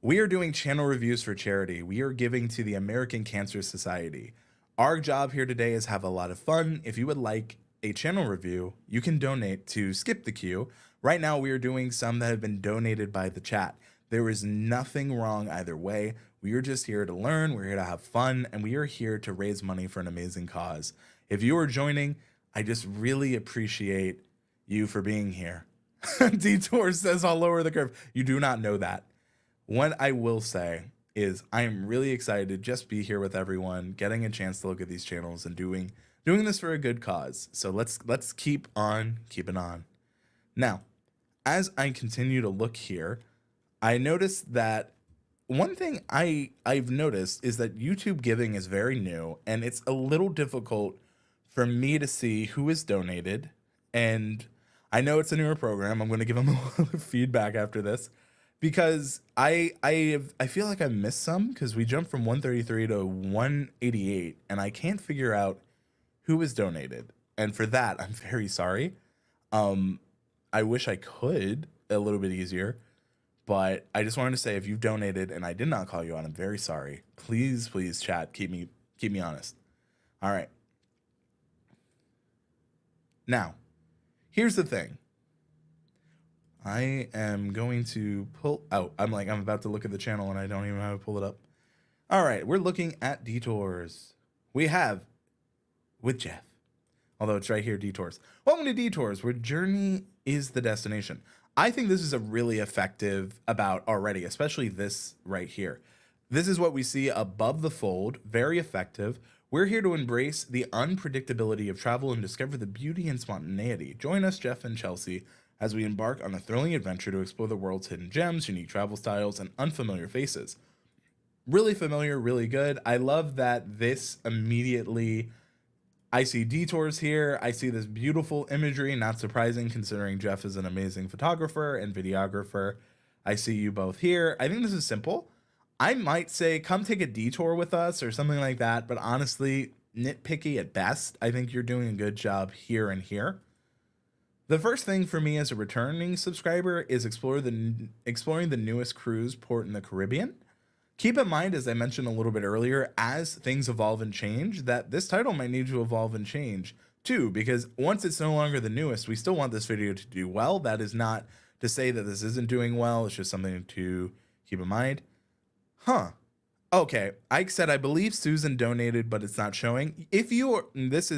We are doing channel reviews for charity. We are giving to the American Cancer Society. Our job here today is have a lot of fun. If you would like a channel review, you can donate to skip the queue. Right now, we are doing some that have been donated by the chat. There is nothing wrong either way. We are just here to learn. We're here to have fun, and we are here to raise money for an amazing cause. If you are joining, I just really appreciate you for being here. Detours says I'll lower the curve. You do not know that. What I will say is I am really excited to just be here with everyone, getting a chance to look at these channels and doing this for a good cause. So let's keep on keeping on. Now, as I continue to look here, I noticed that one thing I've noticed is that YouTube giving is very new, and it's a little difficult for me to see who is donated. And I know it's a newer program. I'm going to give them a little feedback after this, because I feel like I missed some, because we jumped from 133 to 188, and I can't figure out who was donated. And for that, I'm very sorry. I wish I could a little bit easier, but I just wanted to say, if you've donated and I did not call you out, I'm very sorry. Please, please, chat, keep me honest. All right. Now, here's the thing. I am going to pull out. I'm about to look at the channel and I don't even know how to pull it up. All right, we're looking at Detours. We have with Jeff, although it's right here, Detours. Welcome to Detours, where journey is the destination. I think this is a really effective about already, especially this right here. This is what we see above the fold, very effective. We're here to embrace the unpredictability of travel and discover the beauty and spontaneity. Join us, Jeff and Chelsea, as we embark on a thrilling adventure to explore the world's hidden gems, unique travel styles, and unfamiliar faces. Really familiar, really good. I love that this immediately, I see Detours here. I see this beautiful imagery, not surprising considering Jeff is an amazing photographer and videographer. I see you both here. I think this is simple. I might say, come take a detour with us or something like that, but honestly, nitpicky at best. I think you're doing a good job here and here. The first thing for me as a returning subscriber is exploring the newest cruise port in the Caribbean. Keep in mind, as I mentioned a little bit earlier, as things evolve and change, that this title might need to evolve and change too, because once it's no longer the newest, we still want this video to do well. That is not to say that this isn't doing well. It's just something to keep in mind. Okay, Ike said, I believe Susan donated, but it's not showing. If you are, if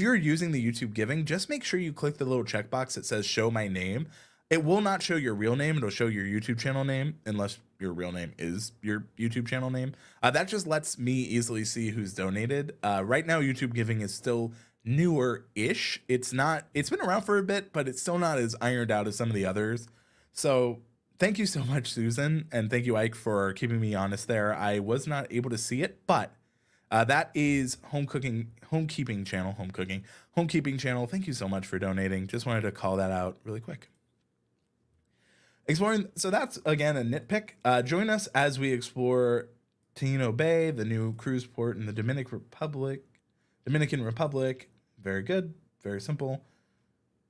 you're using the YouTube giving, just make sure you click the little checkbox that says show my name. It will not show your real name. It'll show your YouTube channel name, unless your real name is your YouTube channel name. That just lets me easily see who's donated. Right now, YouTube giving is still newer-ish. It's been around for a bit, but it's still not as ironed out as some of the others. So thank you so much, Susan. And thank you, Ike, for keeping me honest there. I was not able to see it, but that is homekeeping channel. Thank you so much for donating. Just wanted to call that out really quick. Exploring, so that's again a nitpick. Join us as we explore Taino Bay, the new cruise port in the Dominican Republic. Very good, very simple.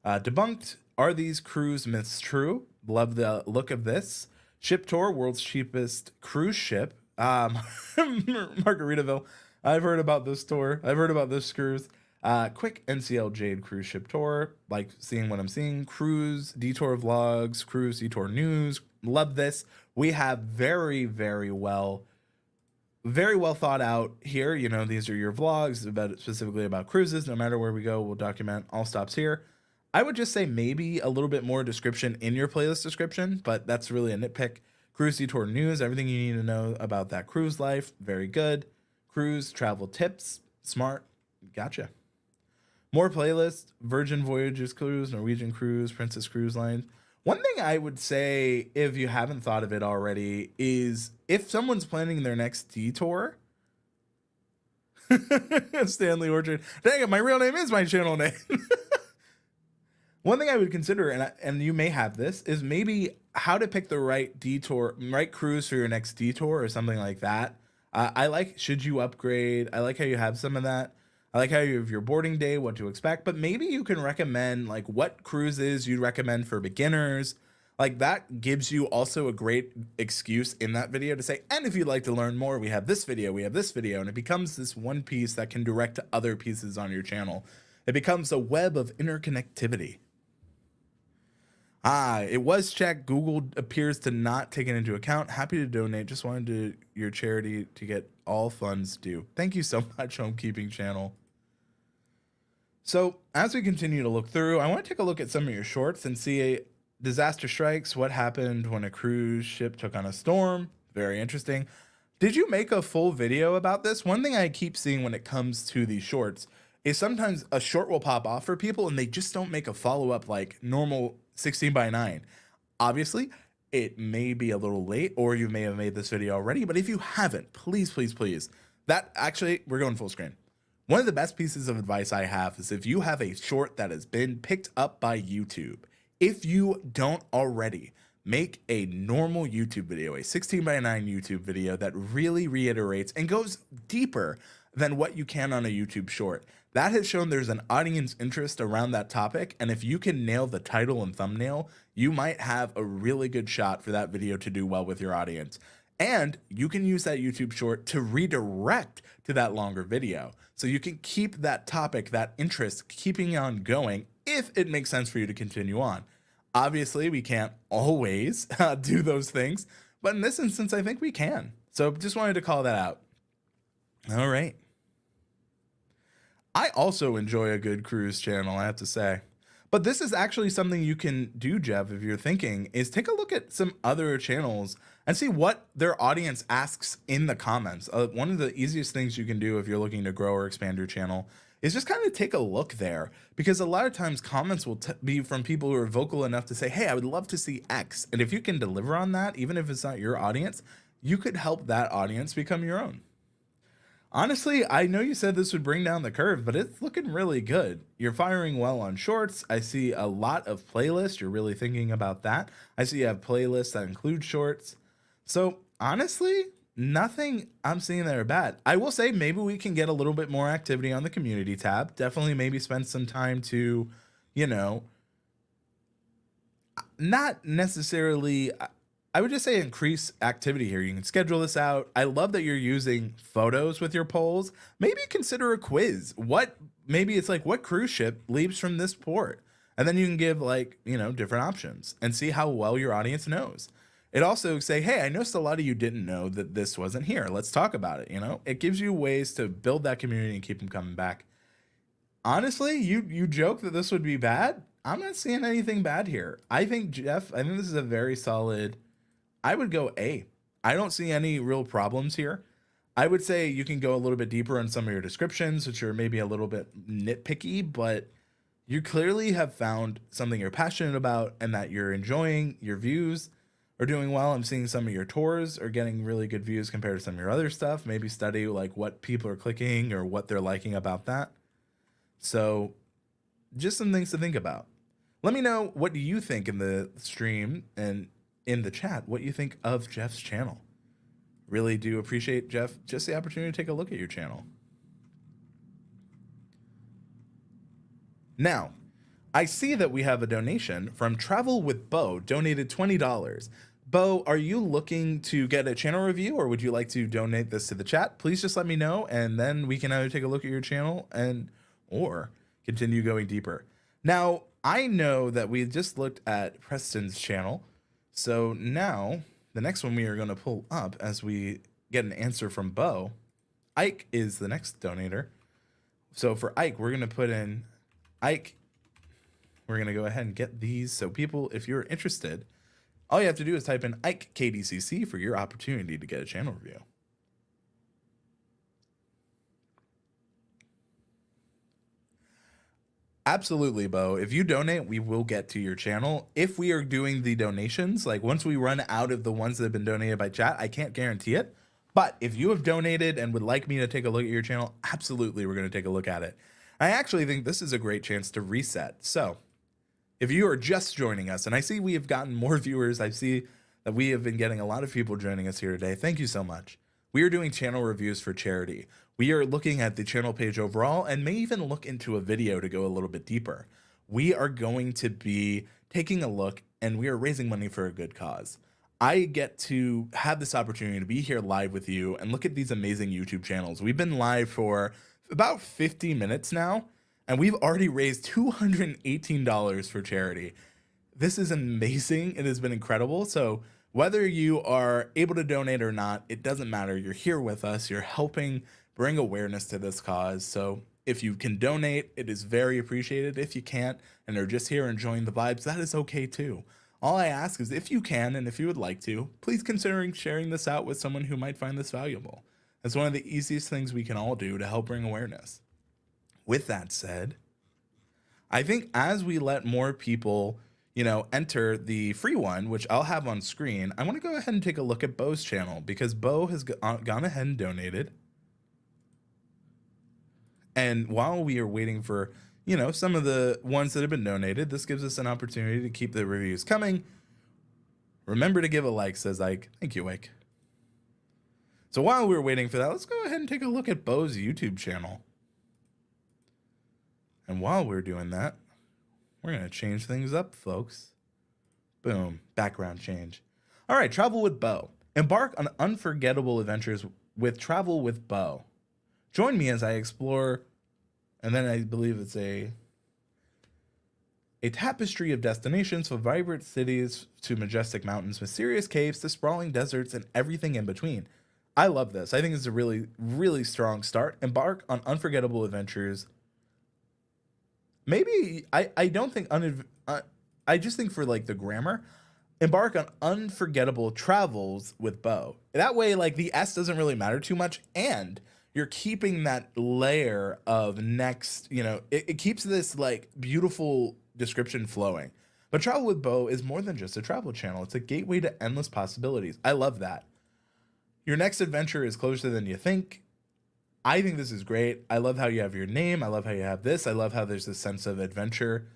Debunked, are these cruise myths true? Love the look of this. Ship tour, world's cheapest cruise ship. Margaritaville. I've heard about this tour. I've heard about this cruise. Quick NCL Jade cruise ship tour. Like seeing what I'm seeing. Cruise detour vlogs, cruise detour news. Love this. We have very, very well thought out here. You know, these are your vlogs specifically about cruises. No matter where we go, we'll document all stops here. I would just say maybe a little bit more description in your playlist description, but that's really a nitpick. Cruise detour news, everything you need to know about that cruise life. Very good. Cruise travel tips, smart. Gotcha. More playlists, Virgin Voyages cruise, Norwegian cruise, Princess Cruise Line. One thing I would say, if you haven't thought of it already, is if someone's planning their next detour, Stanley Orchard. Dang it, my real name is my channel name. One thing I would consider, and you may have this, is maybe how to pick the right cruise for your next detour or something like that. I like, should you upgrade? I like how you have some of that. I like how you have your boarding day, what to expect, but maybe you can recommend like what cruises you'd recommend for beginners. Like that gives you also a great excuse in that video to say, and if you'd like to learn more, we have this video, and it becomes this one piece that can direct to other pieces on your channel. It becomes a web of interconnectivity. It was checked. Google appears to not take it into account. Happy to donate. Just wanted to your charity to get all funds due. Thank you so much, Homekeeping Channel. So as we continue to look through, I want to take a look at some of your shorts and see disaster strikes. What happened when a cruise ship took on a storm? Very interesting. Did you make a full video about this? One thing I keep seeing when it comes to these shorts is sometimes a short will pop off for people and they just don't make a follow-up like normal 16:9. Obviously, it may be a little late or you may have made this video already, but if you haven't, please, please, please, that actually, we're going full screen. One of the best pieces of advice I have is if you have a short that has been picked up by YouTube, if you don't already, make a normal YouTube video, a 16:9 YouTube video that really reiterates and goes deeper than what you can on a YouTube short. That has shown there's an audience interest around that topic, and if you can nail the title and thumbnail, you might have a really good shot for that video to do well with your audience. And you can use that YouTube short to redirect to that longer video. So you can keep that topic, that interest, keeping on going if it makes sense for you to continue on. Obviously, we can't always do those things, but in this instance, I think we can. So just wanted to call that out. All right. I also enjoy a good cruise channel, I have to say. But this is actually something you can do, Jeff, if you're thinking, is take a look at some other channels and see what their audience asks in the comments. One of the easiest things you can do if you're looking to grow or expand your channel is just kind of take a look there, because a lot of times comments will be from people who are vocal enough to say, hey, I would love to see X. And if you can deliver on that, even if it's not your audience, you could help that audience become your own. Honestly, I know you said this would bring down the curve, but it's looking really good. You're firing well on shorts. I see a lot of playlists. You're really thinking about that. I see you have playlists that include shorts. So honestly, nothing I'm seeing that are bad. I will say maybe we can get a little bit more activity on the community tab. Definitely maybe spend some time to, you know, not necessarily, I would just say increase activity here. You can schedule this out. I love that you're using photos with your polls. Maybe consider a quiz. Maybe it's like, what cruise ship leaves from this port? And then you can give like, you know, different options and see how well your audience knows. It also say, hey, I noticed a lot of you didn't know that this wasn't here. Let's talk about it. You know, it gives you ways to build that community and keep them coming back. Honestly, you joke that this would be bad. I'm not seeing anything bad here. I think, Jeff, I think this is a very solid, I would go A. I don't see any real problems here. I would say you can go a little bit deeper in some of your descriptions, which are maybe a little bit nitpicky, but you clearly have found something you're passionate about and that you're enjoying. Your views are doing well. I'm seeing some of your tours are getting really good views compared to some of your other stuff. Maybe study like what people are clicking or what they're liking about that. So just some things to think about. Let me know what do you think in the stream and in the chat, what you think of Jeff's channel. Really do appreciate, Jeff, just the opportunity to take a look at your channel. Now, I see that we have a donation from Travel with Bo, donated $20. Bo, are you looking to get a channel review or would you like to donate this to the chat? Please just let me know and then we can either take a look at your channel or continue going deeper. Now, I know that we just looked at Preston's channel. So now the next one we are going to pull up as we get an answer from Bo. Ike is the next donator. So for Ike, we're going to put in Ike. We're going to go ahead and get these. So people, if you're interested, all you have to do is type in Ike KDCC for your opportunity to get a channel review. Absolutely, Bo. If you donate, we will get to your channel. If we are doing the donations, like once we run out of the ones that have been donated by chat, I can't guarantee it. But if you have donated and would like me to take a look at your channel, absolutely, we're going to take a look at it. I actually think this is a great chance to reset. So If you are just joining us, and I see we have gotten more viewers, I see that we have been getting a lot of people joining us here today. Thank you so much. We are doing channel reviews for charity. We are looking at the channel page overall and may even look into a video to go a little bit deeper. We are going to be taking a look, and we are raising money for a good cause. I get to have this opportunity to be here live with you and look at these amazing YouTube channels. We've been live for about 50 minutes now, and we've already raised $218 for charity. This is amazing. It has been incredible. So whether you are able to donate or not, it doesn't matter. You're here with us. You're helping bring awareness to this cause. So if you can donate, it is very appreciated. If you can't and are just here enjoying the vibes, that is okay too. All I ask is if you can and if you would like to, please consider sharing this out with someone who might find this valuable. That's one of the easiest things we can all do to help bring awareness. With that said, I think as we let more people, enter the free one, which I'll have on screen, I want to go ahead and take a look at Bo's channel because Bo has gone ahead and donated. And while we are waiting for, some of the ones that have been donated, this gives us an opportunity to keep the reviews coming. Remember to give a like, says Ike. Thank you, Ike. So while we're waiting for that, let's go ahead and take a look at Bo's YouTube channel. And while we're doing that, we're going to change things up, folks. Boom. Background change. All right. Travel with Bo. Embark on unforgettable adventures with Travel with Bo. Join me as I explore, and then I believe it's a tapestry of destinations from vibrant cities to majestic mountains, mysterious caves to sprawling deserts, and everything in between. I love this. I think it's a really, really strong start. Embark on unforgettable adventures. Maybe I don't think I just think for like the grammar, embark on unforgettable travels with Bo. That way, like the S doesn't really matter too much, and you're keeping that layer of next. It keeps this like beautiful description flowing. But Travel with Bo is more than just a travel channel. It's a gateway to endless possibilities. I love that. Your next adventure is closer than you think. I think this is great. I love how you have your name. I love how you have this. I love how there's this sense of adventure.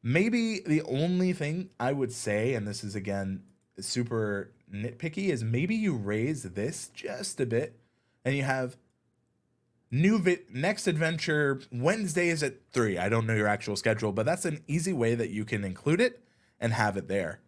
Maybe the only thing I would say, and this is again super nitpicky, is maybe you raise this just a bit and you have next adventure Wednesdays at 3. I don't know your actual schedule, but that's an easy way that you can include it and have it there.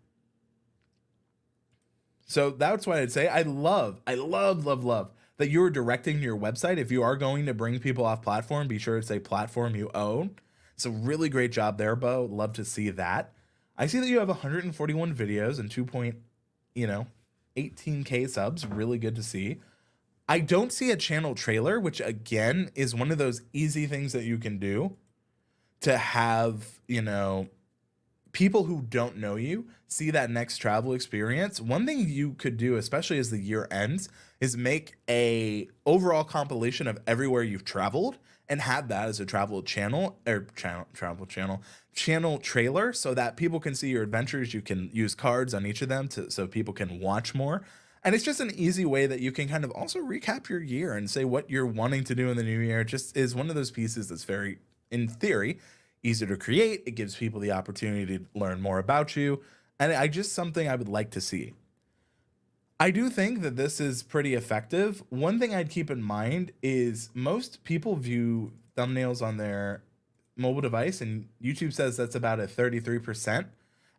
So that's what I'd say. I love that you're directing your website. If you are going to bring people off platform, be sure it's a platform you own. It's a really great job there, Bo. Love to see that. I see that you have 141 videos and 18K subs. Really good to see. I don't see a channel trailer, which again is one of those easy things that you can do to have, people who don't know you see that next travel experience. One thing you could do, especially as the year ends, is make a overall compilation of everywhere you've traveled and have that as a travel channel or channel trailer so that people can see your adventures. You can use cards on each of them so people can watch more. And it's just an easy way that you can kind of also recap your year and say what you're wanting to do in the new year. It just is one of those pieces that's very, in theory, easier to create. It gives people the opportunity to learn more about you. And something I would like to see. I do think that this is pretty effective. One thing I'd keep in mind is most people view thumbnails on their mobile device, and YouTube says that's about a 33%.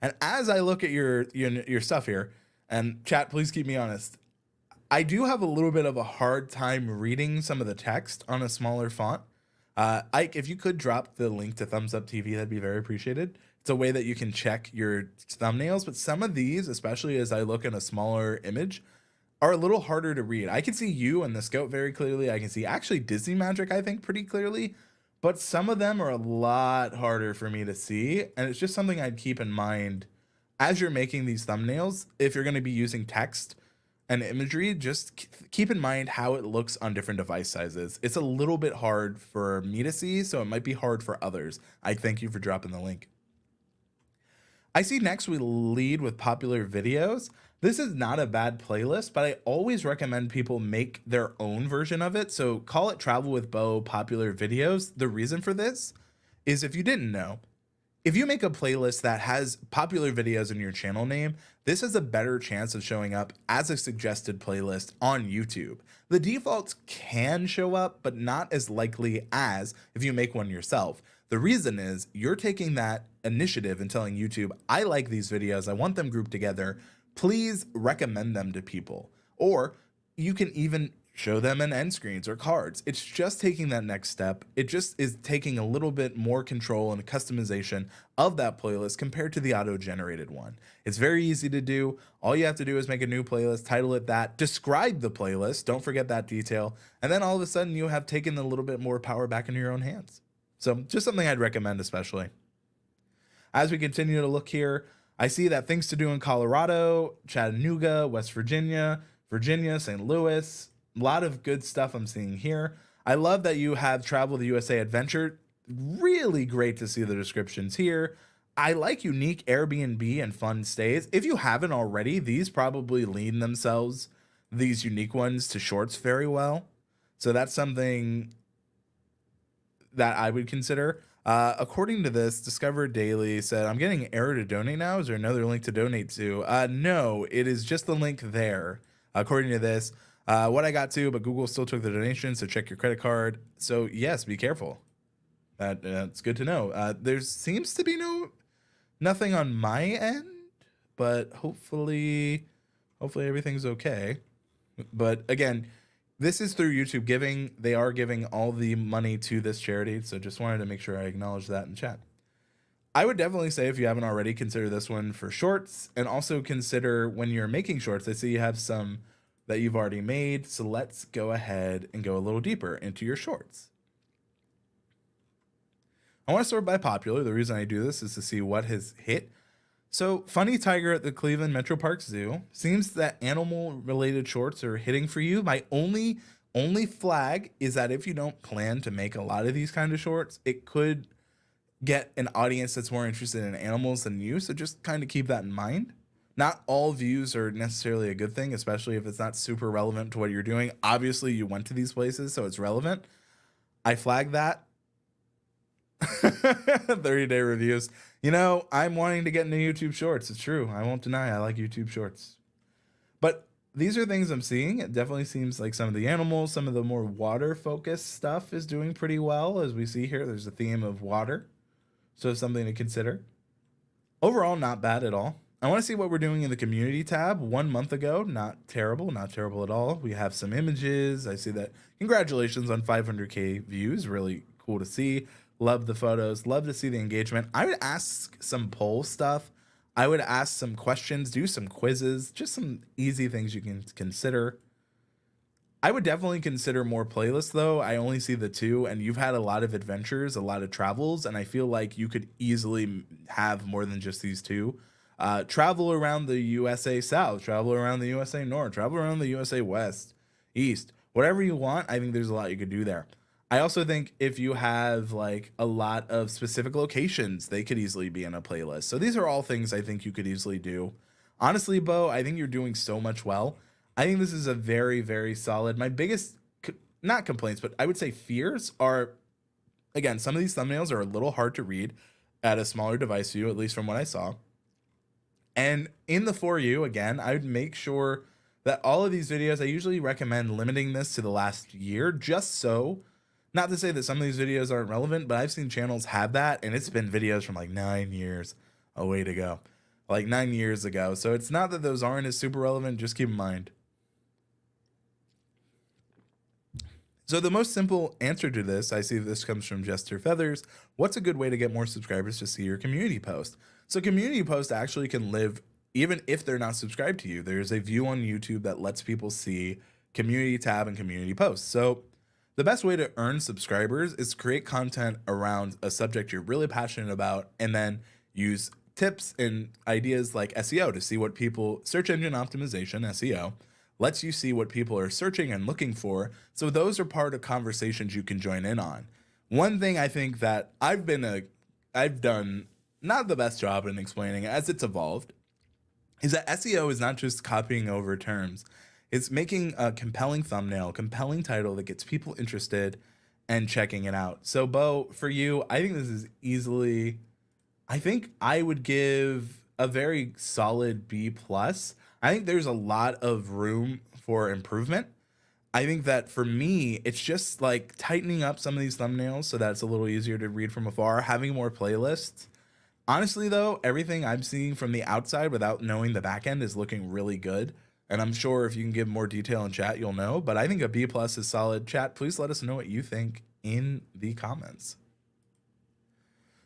And as I look at your stuff here, and chat, please keep me honest, I do have a little bit of a hard time reading some of the text on a smaller font. Ike, if you could drop the link to Thumbs Up TV, that'd be very appreciated. It's a way that you can check your thumbnails, but some of these, especially as I look in a smaller image, are a little harder to read. I can see you and the scope very clearly. I can see actually Disney Magic, I think, pretty clearly, but some of them are a lot harder for me to see. And it's just something I'd keep in mind as you're making these thumbnails. If you're going to be using text and imagery, just keep in mind how it looks on different device sizes. It's a little bit hard for me to see, so it might be hard for others. I thank you for dropping the link. I see next we lead with popular videos. This is not a bad playlist, but I always recommend people make their own version of it. So call it Travel with Bo popular videos. The reason for this is, if you didn't know, if you make a playlist that has popular videos in your channel name, this has a better chance of showing up as a suggested playlist on YouTube. The defaults can show up, but not as likely as if you make one yourself. The reason is you're taking that initiative and telling YouTube, I like these videos, I want them grouped together, please recommend them to people. Or you can even show them in end screens or cards. It's just taking that next step. It just is taking a little bit more control and customization of that playlist compared to the auto-generated one. It's very easy to do. All you have to do is make a new playlist, title it that, describe the playlist, don't forget that detail, and then all of a sudden you have taken a little bit more power back into your own hands. So just something I'd recommend especially. As we continue to look here, I see that things to do in Colorado, Chattanooga, West Virginia, St. Louis, a lot of good stuff I'm seeing here. I love that you have Travel the USA Adventure. Really great to see the descriptions here. I like unique Airbnb and fun stays. If you haven't already, these probably lean themselves, these unique ones, to shorts very well. So that's something that I would consider. According to this, Discover Daily said, I'm getting an error to donate now. Is there another link to donate to? No, it is just the link there. According to this, what I got to, but Google still took the donation, so check your credit card. So yes, be careful. That's good to know. There seems to be nothing on my end, but hopefully everything's okay. But again, this is through YouTube Giving. They are giving all the money to this charity, so just wanted to make sure I acknowledge that in chat. I would definitely say, if you haven't already, consider this one for shorts, and also consider when you're making shorts. I see you have some that you've already made, so let's go ahead and go a little deeper into your shorts. I want to sort by popular. The reason I do this is to see what has hit. So Funny Tiger at the Cleveland Metro Park Zoo. Seems that animal related shorts are hitting for you. My only flag is that if you don't plan to make a lot of these kind of shorts, it could get an audience that's more interested in animals than you. So just kind of keep that in mind. Not all views are necessarily a good thing, especially if it's not super relevant to what you're doing. Obviously, you went to these places, so it's relevant. I flagged that. 30-day reviews. You know, I'm wanting to get into YouTube Shorts. It's true. I won't deny I like YouTube Shorts. But these are things I'm seeing. It definitely seems like some of the animals, some of the more water-focused stuff is doing pretty well. As we see here, there's a theme of water. So something to consider. Overall, not bad at all. I want to see what we're doing in the community tab. 1 month ago, not terrible at all. We have some images. I see that. Congratulations on 500K views. Really cool to see. Love the photos. Love to see the engagement. I would ask some poll stuff. I would ask some questions, do some quizzes, just some easy things you can consider. I would definitely consider more playlists though. I only see the 2, and you've had a lot of adventures, a lot of travels, and I feel like you could easily have more than just these 2. Travel around the USA South, travel around the USA North, travel around the USA West, East, whatever you want. I think there's a lot you could do there. I also think if you have like a lot of specific locations, they could easily be in a playlist. So these are all things I think you could easily do. Honestly, Bo, I think you're doing so much well. I think this is a very, very solid. My biggest, not complaints, but I would say fears are, again, some of these thumbnails are a little hard to read at a smaller device view, at least from what I saw. And in the For You, again, I would make sure that all of these videos, I usually recommend limiting this to the last year, just so, not to say that some of these videos aren't relevant, but I've seen channels have that, and it's been videos from like 9 years away to go, like 9 years ago. So it's not that those aren't as super relevant, just keep in mind. So the most simple answer to this, I see this comes from Jester Feathers. What's a good way to get more subscribers to see your community post? So community posts actually can live even if they're not subscribed to you. There's a view on YouTube that lets people see community tab and community posts. So the best way to earn subscribers is create content around a subject you're really passionate about, and then use tips and ideas like SEO to see what people, search engine optimization, SEO, lets you see what people are searching and looking for. So those are part of conversations you can join in on. One thing I think that I've done not the best job in explaining as it's evolved is that SEO is not just copying over terms. It's making a compelling thumbnail, compelling title that gets people interested and checking it out. So Bo, for you, I think this is easily I think I would give a very solid B plus. I think there's a lot of room for improvement. I think that for me, it's just like tightening up some of these thumbnails so that it's a little easier to read from afar, having more playlists. Honestly, though, everything I'm seeing from the outside without knowing the back end is looking really good. And I'm sure if you can give more detail in chat, you'll know. But I think a B plus is solid. Chat, please let us know what you think in the comments.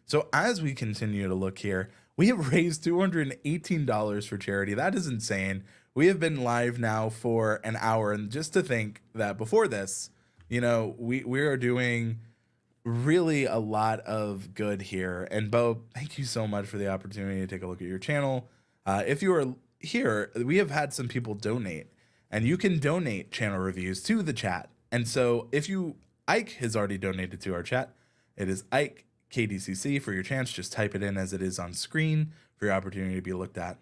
So as we continue to look here, we have raised $218 for charity. That is insane. We have been live now for an hour. And just to think that before this, you know, we are doing really a lot of good here. And Bo, thank you so much for the opportunity to take a look at your channel. If you are here, we have had some people donate, and you can donate channel reviews to the chat. And so if you, Ike has already donated to our chat. It is Ike KDCC. For your chance, just type it in as it is on screen for your opportunity to be looked at.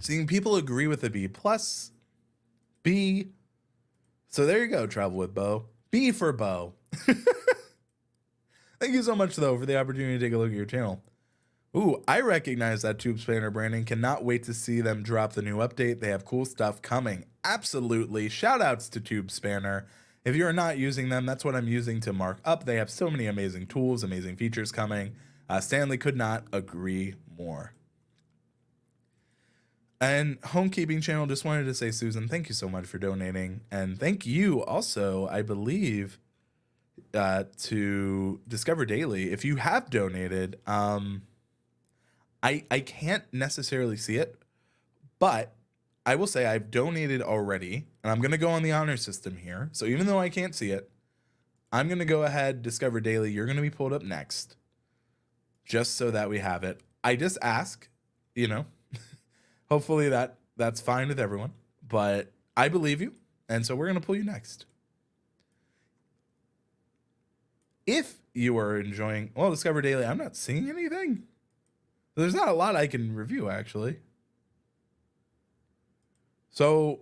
Seeing people agree with the B plus, B. So there you go, Travel with Bo. B for Bo. Thank you so much, though, for the opportunity to take a look at your channel. Ooh, I recognize that Tube Spanner branding. Cannot wait to see them drop the new update. They have cool stuff coming. Absolutely. Shout outs to Tube Spanner. If you're not using them, that's what I'm using to mark up. They have so many amazing tools, amazing features coming. Stanley could not agree more. And Homekeeping Channel, just wanted to say, Susan, thank you so much for donating. And thank you also, I believe, to Discover Daily. If you have donated, I can't necessarily see it, but I will say I've donated already, and I'm going to go on the honor system here. So even though I can't see it, I'm going to go ahead, Discover Daily. You're going to be pulled up next, just so that we have it. I just ask, you know, hopefully that's fine with everyone, but I believe you, and so we're going to pull you next. If you are enjoying, well, Discover Daily, I'm not seeing anything. There's not a lot I can review, actually. So,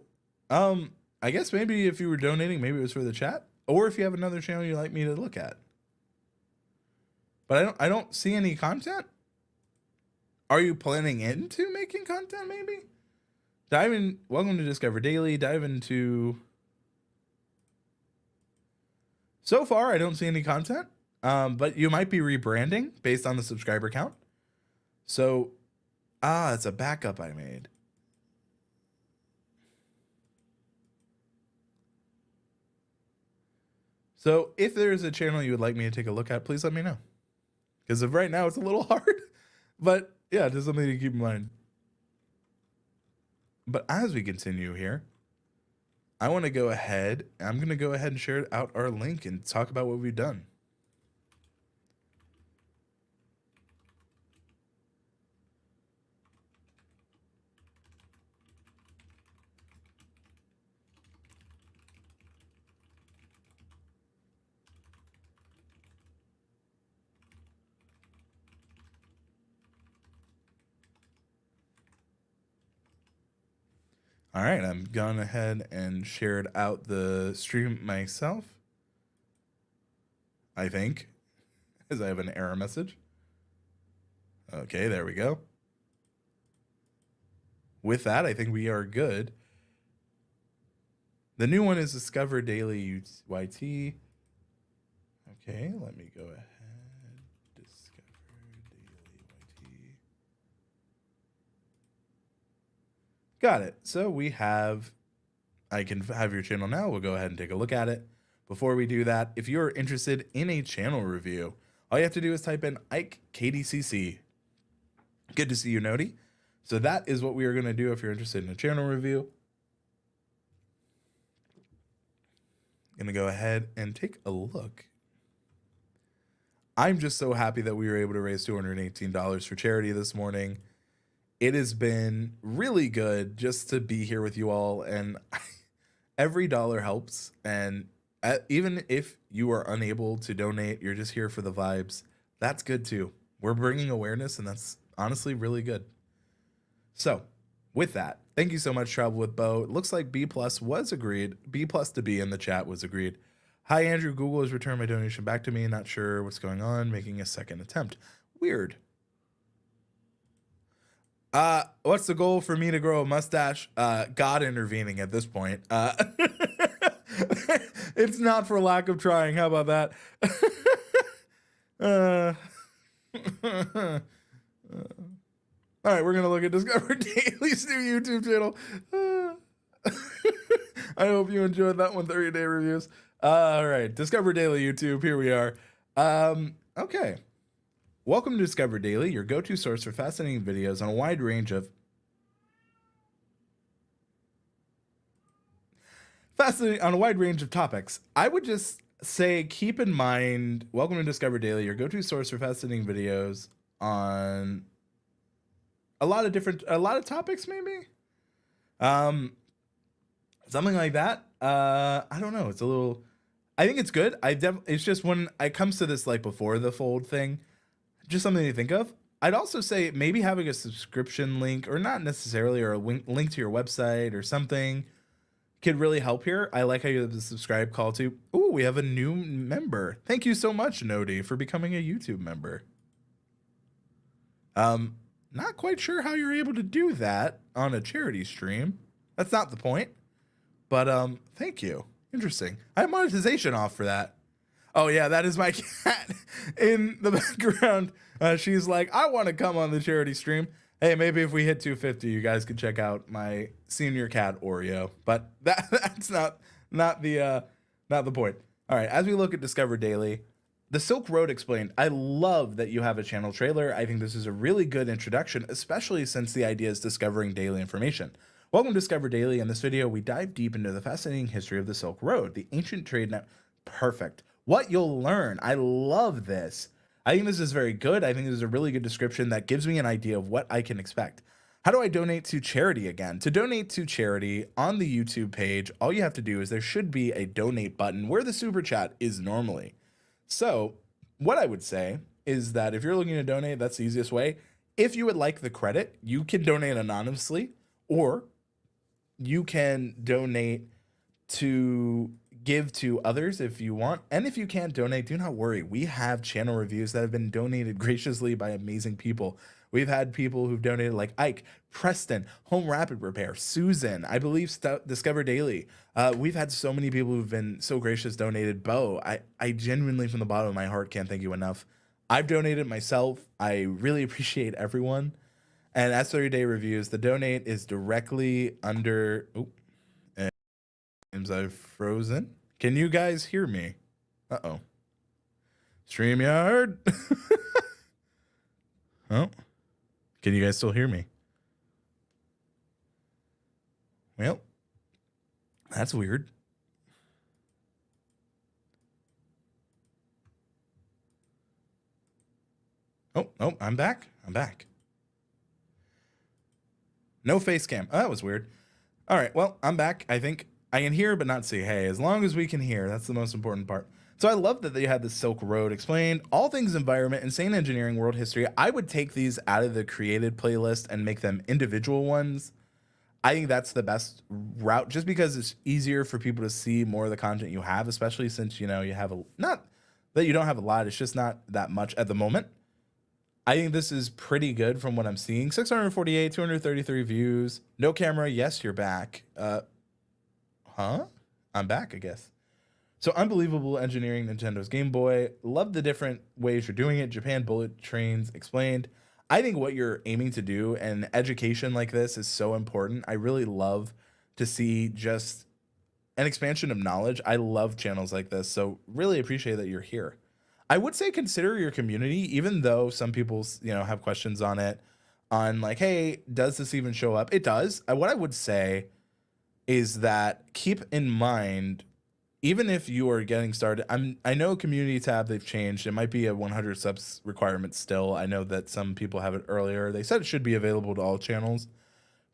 I guess maybe if you were donating, maybe it was for the chat, or if you have another channel you'd like me to look at. But I don't see any content. Are you planning into making content, maybe? Dive in. Welcome to Discover Daily. Dive into. So far, I don't see any content, but you might be rebranding based on the subscriber count. So, it's a backup I made. So if there is a channel you would like me to take a look at, please let me know. Because of right now, it's a little hard, but yeah, just something to keep in mind. But as we continue here, I want to go ahead. I'm going to go ahead and share out our link and talk about what we've done. All right, I'm gone ahead and shared out the stream myself, I think, as I have an error message. Okay, there we go. With that, I think we are good. The new one is Discover Daily YT. Okay, let me go ahead. Discover Daily YT. Got it. So we have, I can have your channel now. We'll go ahead and take a look at it. Before we do that, if you're interested in a channel review, all you have to do is type in Ike KDCC. Good to see you, Noti. So that is what we are going to do if you're interested in a channel review. Going to go ahead and take a look. I'm just so happy that we were able to raise $218 for charity this morning. It has been really good just to be here with you all, and every dollar helps. And even if you are unable to donate, you're just here for the vibes, that's good too. We're bringing awareness, and that's honestly really good. So with that, thank you so much, Travel with Bo. It looks like B plus was agreed. B plus to B in the chat was agreed. Hi, Andrew. Google has returned my donation back to me. Not sure what's going on. Making a second attempt. Weird. What's the goal for me to grow a mustache? God intervening at this point. It's not for lack of trying. How about that? All right, we're gonna look at Discover Daily's new YouTube channel. I hope you enjoyed that one. 30-day reviews. All right, Discover Daily YouTube. Here we are. Okay. Welcome to Discover Daily, your go-to source for fascinating videos on a wide range of topics. I would just say keep in mind, welcome to Discover Daily, your go-to source for fascinating videos on a lot of topics, maybe. Something like that. I don't know. It's a little, I think it's good. It's just when it comes to this, like before the fold thing, just something to think of. I'd also say maybe having a subscription link, or not necessarily, or a link to your website or something could really help here. I like how you have the subscribe call to. Ooh, we have a new member. Thank you so much, Nodi, for becoming a YouTube member. Not quite sure how you're able to do that on a charity stream. That's not the point. But thank you. Interesting. I have monetization off for that. Oh yeah, that is my cat in the background. She's like, I want to come on the charity stream. Hey, maybe if we hit 250, you guys could check out my senior cat Oreo. But that's not the point. All right, as we look at Discover Daily, the Silk Road Explained. I love that you have a channel trailer. I think this is a really good introduction, especially since the idea is discovering daily information. Welcome to Discover Daily. In this video, we dive deep into the fascinating history of the Silk Road, the ancient trade net. Perfect. What you'll learn. I love this. I think this is very good. I think this is a really good description that gives me an idea of what I can expect. How do I donate to charity again? To donate to charity on the YouTube page, all you have to do is there should be a donate button where the super chat is normally. So what I would say is that if you're looking to donate, that's the easiest way. If you would like the credit, you can donate anonymously, or you can donate to give to others if you want. And if you can't donate, do not worry. We have channel reviews that have been donated graciously by amazing people. We've had people who've donated like Ike, Preston, Home Rapid Repair, Susan, I believe Discover Daily. We've had so many people who've been so gracious, donated. Bo, I genuinely from the bottom of my heart can't thank you enough. I've donated myself. I really appreciate everyone. And as 30-day reviews, the donate is directly under, I've frozen. Can you guys hear me? Uh-oh. Streamyard. Oh, can you guys still hear me? Well, that's weird. Oh, I'm back. No face cam. Oh, that was weird. All right, well, I'm back. I think I can hear but not see. Hey, as long as we can hear, that's the most important part. So I love that they had the Silk Road Explained, all things environment, insane engineering, world history. I would take these out of the created playlist and make them individual ones. I think that's the best route, just because it's easier for people to see more of the content you have, especially since, you know, you have not that you don't have a lot, it's just not that much at the moment. I think this is pretty good from what I'm seeing. 648, 233 views. No camera. Yes, you're back. I'm back, I guess. So unbelievable engineering, Nintendo's Game Boy. Love the different ways you're doing it. Japan bullet trains explained. I think what you're aiming to do and education like this is so important. I really love to see just an expansion of knowledge. I love channels like this. So really appreciate that you're here. I would say consider your community, even though some people, you know, have questions on it, on like, hey, does this even show up? It does. What I would say is that keep in mind, even if you are getting started, I know community tab, they've changed. It might be a 100 subs requirement still. I know that some people have it earlier. They said it should be available to all channels,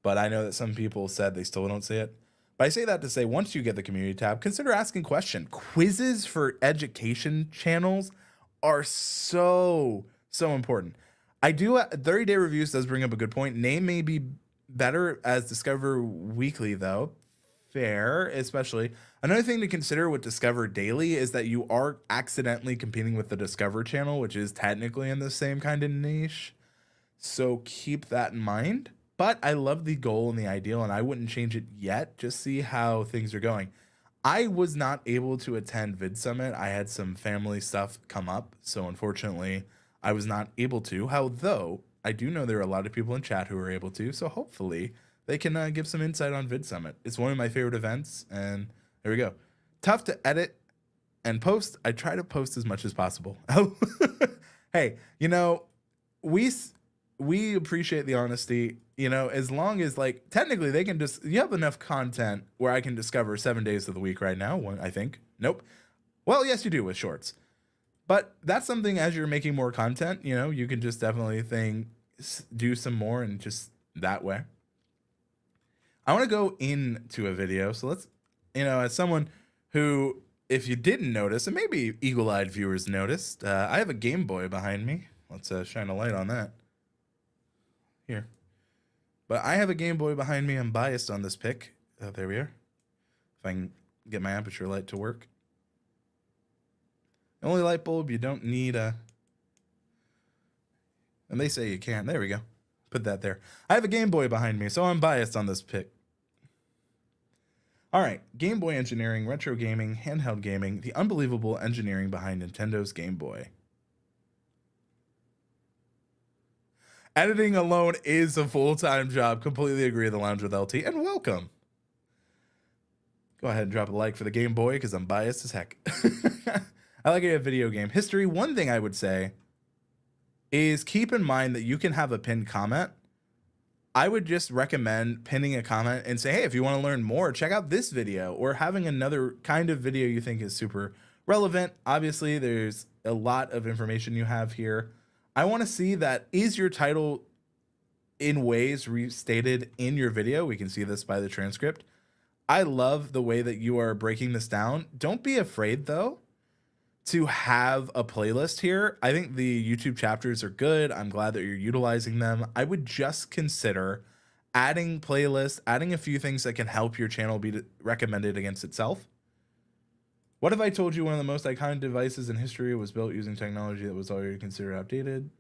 but I know that some people said they still don't see it. But I say that to say, once you get the community tab, consider asking questions. Quizzes for education channels are so important. I do 30-day reviews does bring up a good point. Name may be better as Discover Weekly though. fair, especially. Another thing to consider with Discover Daily is that you are accidentally competing with the Discover channel, which is technically in the same kind of niche. So keep that in mind. But I love the goal and the ideal, and I wouldn't change it yet. Just see how things are going. I was not able to attend Vid Summit. I had some family stuff come up, so unfortunately, I was not able to. Although I do know there are a lot of people in chat who are able to, so hopefully they can give some insight on Vid Summit. It's one of my favorite events, and there we go. Tough to edit and post. I try to post as much as possible. Hey, you know, we appreciate the honesty. You know, as long as, like, technically they can just, you have enough content where I can discover 7 days of the week right now. One, I think. Nope. Well, yes, you do with shorts. But that's something, as you're making more content, you know, you can just definitely do some more, and just that way. I want to go into a video. So let's, you know, as someone who, if you didn't notice, and maybe eagle-eyed viewers noticed, I have a Game Boy behind me. Let's shine a light on that. Here. But I have a Game Boy behind me. I'm biased on this pic. Oh, there we are. If I can get my aperture light to work. The only light bulb you don't need and they say you can't. There we go. Put that there. I have a Game Boy behind me, so I'm biased on this pic. All right. Game Boy engineering, retro gaming, handheld gaming, the unbelievable engineering behind Nintendo's Game Boy. Editing alone is a full-time job. Completely agree with the Lounge with LT, and welcome. Go ahead and drop a like for the Game Boy, because I'm biased as heck. I like a video game history. One thing I would say is keep in mind that you can have a pinned comment. I would just recommend pinning a comment and say, hey, if you want to learn more, check out this video, or having another kind of video you think is super relevant. Obviously, there's a lot of information you have here. I want to see that, is your title in ways restated in your video? We can see this by the transcript. I love the way that you are breaking this down. Don't be afraid, though, to have a playlist here. I think the YouTube chapters are good. I'm glad that you're utilizing them. I would just consider adding playlists, adding a few things that can help your channel be recommended against itself. What if I told you one of the most iconic devices in history was built using technology that was already considered outdated?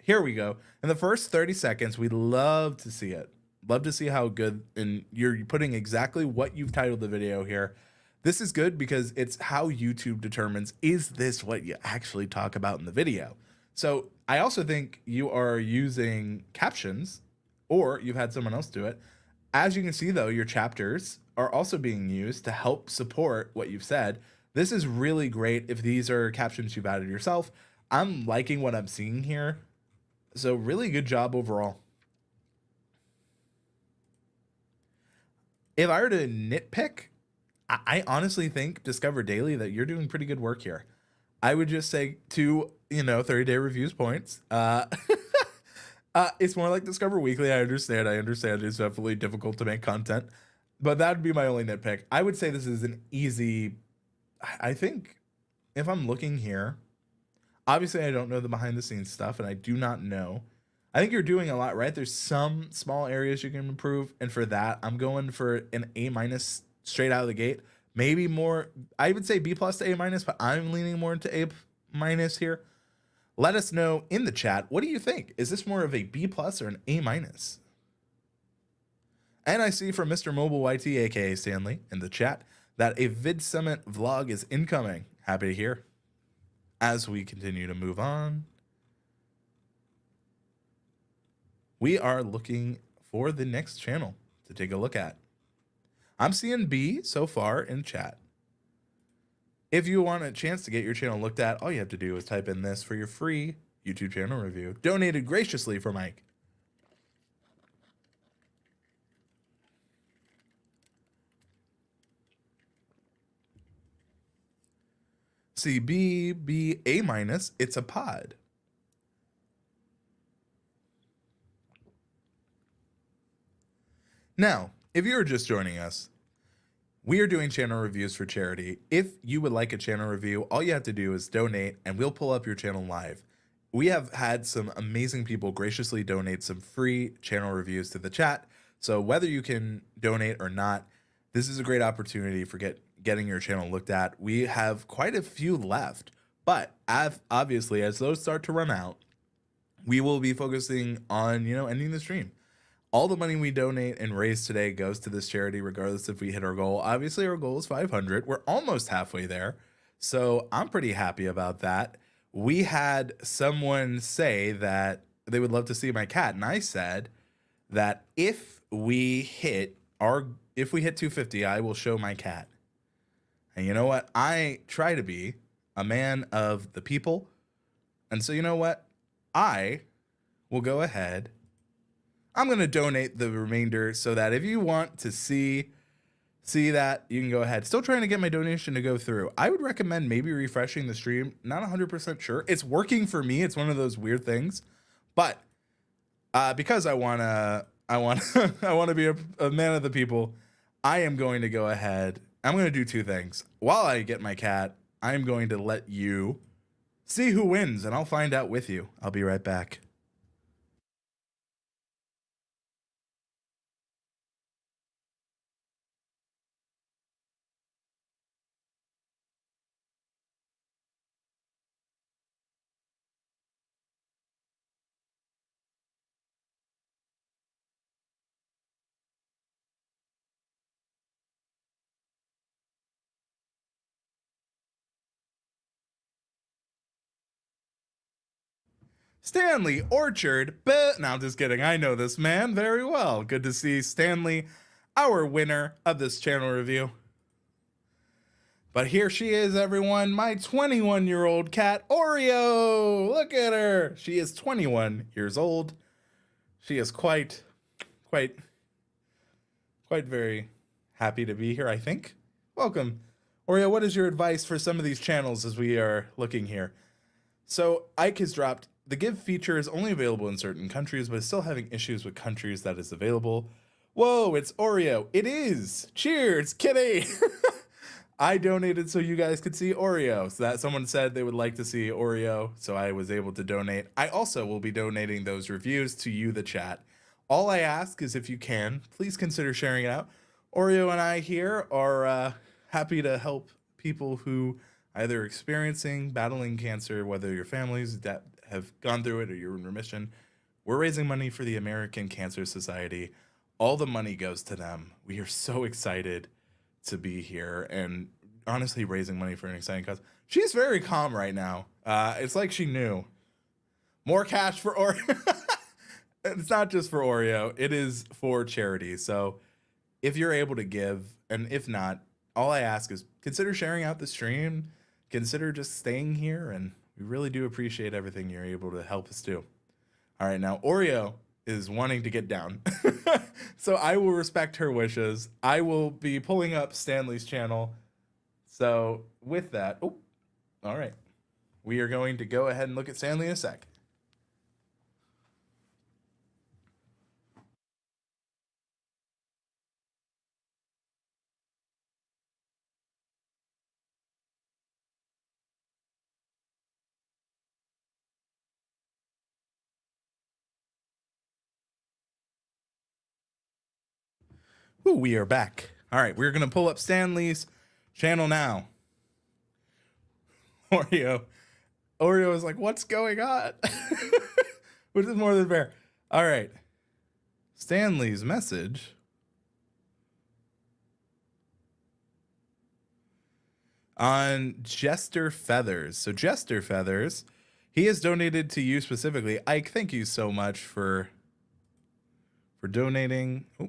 Here we go. In the first 30 seconds, we'd love to see it. Love to see how good, and you're putting exactly what you've titled the video here. This is good because it's how YouTube determines, is this what you actually talk about in the video? So I also think you are using captions, or you've had someone else do it. As you can see, though, your chapters are also being used to help support what you've said. This is really great if these are captions you've added yourself. I'm liking what I'm seeing here. So really good job overall. If I were to nitpick, I honestly think, Discover Daily, that you're doing pretty good work here. I would just say 2, 30-day reviews points. It's more like Discover Weekly. I understand it's definitely difficult to make content, but that would be my only nitpick. I would say this is an easy, I think, if I'm looking here, obviously I don't know the behind the scenes stuff, and I do not know. I think you're doing a lot right. There's some small areas you can improve, and for that, I'm going for an A- straight out of the gate. Maybe more, I would say B+ to A-, but I'm leaning more into A- here. Let us know in the chat, what do you think? Is this more of a B+ or an A-? And I see from Mr. Mobile YT, aka Stanley, in the chat that a Vid Summit vlog is incoming. Happy to hear. As we continue to move on, we are looking for the next channel to take a look at. I'm seeing B so far in chat. If you want a chance to get your channel looked at, all you have to do is type in this for your free YouTube channel review, donated graciously for Mike. See, B, A-, it's a pod. Now, if you're just joining us, we are doing channel reviews for charity. If you would like a channel review, all you have to do is donate, and we'll pull up your channel live. We have had some amazing people graciously donate some free channel reviews to the chat. So whether you can donate or not, this is a great opportunity for getting your channel looked at. We have quite a few left, but obviously as those start to run out, we will be focusing on, ending the stream. All the money we donate and raise today goes to this charity, regardless if we hit our goal. Obviously, our goal is 500. We're almost halfway there. So I'm pretty happy about that. We had someone say that they would love to see my cat. And I said that if we hit 250, I will show my cat. And you know what? I try to be a man of the people. And so you know what? I will go ahead. I'm going to donate the remainder so that if you want to see that, you can go ahead. Still trying to get my donation to go through. I would recommend maybe refreshing the stream. Not 100% sure. It's working for me. It's one of those weird things. But because I want to be a man of the people, I am going to go ahead. I'm going to do two things. While I get my cat, I'm going to let you see who wins, and I'll find out with you. I'll be right back. Stanley Orchard, no, I'm just kidding. I know this man very well. Good to see Stanley, our winner of this channel review. But here she is, everyone, my 21-year-old cat, Oreo. Look at her. She is 21 years old. She is quite very happy to be here, I think. Welcome. Oreo, what is your advice for some of these channels as we are looking here? So Ike has dropped. The give feature is only available in certain countries, but is still having issues with countries that is available. Whoa, it's Oreo. It is. Cheers, kitty. I donated so you guys could see Oreo. So that someone said they would like to see Oreo, so I was able to donate. I also will be donating those reviews to you, the chat. All I ask is if you can, please consider sharing it out. Oreo and I here are happy to help people who either experiencing, battling cancer, whether your families that have gone through it or you're in remission. We're raising money for the American Cancer Society. All the money goes to them. We are so excited to be here and honestly raising money for an exciting cause. She's very calm right now. It's like she knew. More cash for Oreo. It's not just for Oreo. It is for charity. So if you're able to give, and if not, all I ask is consider sharing out the stream. Consider just staying here, and we really do appreciate everything you're able to help us do. All right, now Oreo is wanting to get down. So I will respect her wishes. I will be pulling up Stanley's channel. So with that, all right. We are going to go ahead and look at Stanley in a sec. Ooh, we are back. All right, we're going to pull up Stanley's channel now. Oreo is like, what's going on? Which is more than fair. All right. Stanley's message. On Jester Feathers. So Jester Feathers, he has donated to you specifically. Ike, thank you so much for donating. Oh.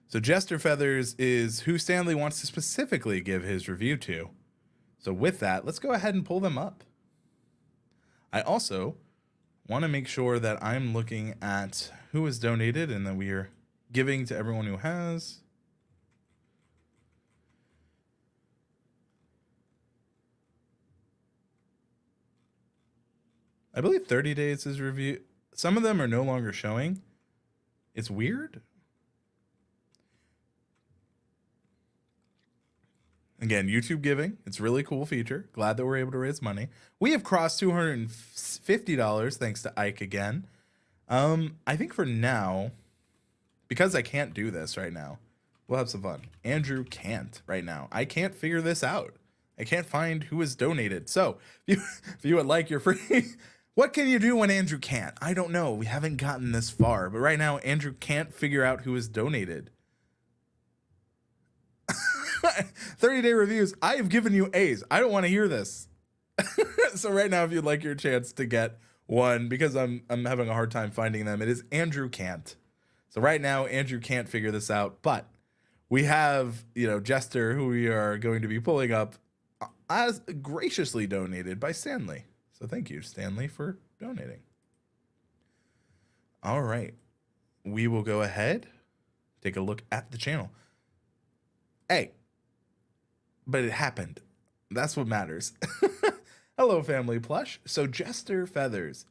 So Jester Feathers is who Stanley wants to specifically give his review to. So with that, let's go ahead and pull them up. I also want to make sure that I'm looking at who has donated and that we are giving to everyone who has. I believe 30 days is review. Some of them are no longer showing. It's weird. Again, YouTube giving. It's a really cool feature. Glad that we're able to raise money. We have crossed $250 thanks to Ike again. I think for now, because I can't do this right now, we'll have some fun. Andrew can't right now. I can't figure this out. I can't find who has donated. So if you would like your free, what can you do when Andrew can't? I don't know. We haven't gotten this far, but right now Andrew can't figure out who has donated. 30-day reviews. I have given you A's. I don't want to hear this. So right now, if you'd like your chance to get one, because I'm having a hard time finding them, it is Andrew can't. So right now, Andrew can't figure this out, but we have, you know, Jester, who we are going to be pulling up, as graciously donated by Stanley. So thank you, Stanley, for donating. All right, we will go ahead, take a look at the channel. Hey, but it happened. That's what matters. Hello, Family Plush. So Jester Feathers.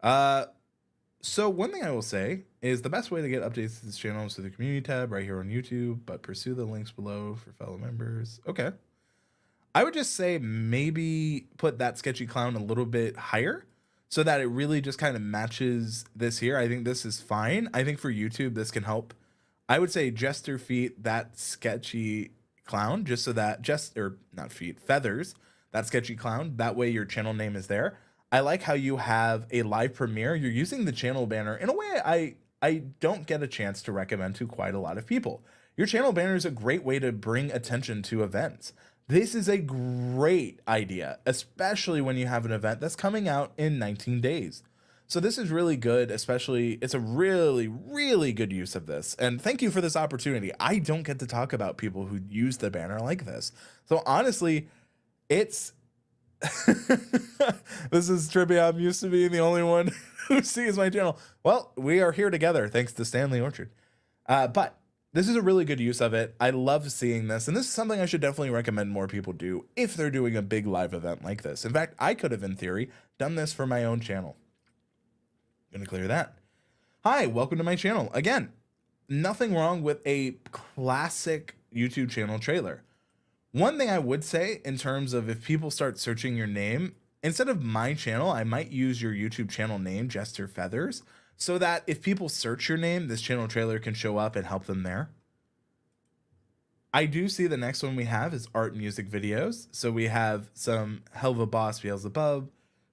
So one thing I will say is the best way to get updates to this channel is through the community tab right here on YouTube, but pursue the links below for fellow members. Okay. I would just say maybe put that sketchy clown a little bit higher so that it really just kind of matches this here. I think this is fine. I think for YouTube, this can help. I would say Jester feet, that sketchy clown, just so that not feet, feathers, that sketchy clown. That way your channel name is there. I like how you have a live premiere. You're using the channel banner in a way I don't get a chance to recommend to quite a lot of people. Your channel banner is a great way to bring attention to events. This is a great idea, especially when you have an event that's coming out in 19 days. So this is really good, especially it's a really, really good use of this. And thank you for this opportunity. I don't get to talk about people who use the banner like this. So honestly, it's, this is trippy. I'm used to being the only one who sees my channel. Well, we are here together thanks to Stanley Orchard. But this is a really good use of it. I love seeing this. And this is something I should definitely recommend more people do if they're doing a big live event like this. In fact, I could have, in theory, done this for my own channel. Gonna clear that. Hi, welcome to my channel. Again, nothing wrong with a classic YouTube channel trailer. One thing I would say in terms of if people start searching your name, instead of my channel, I might use your YouTube channel name, Jester Feathers, so that if people search your name, this channel trailer can show up and help them there. I do see the next one we have is art and music videos. So we have some Helva Boss Beelzebub.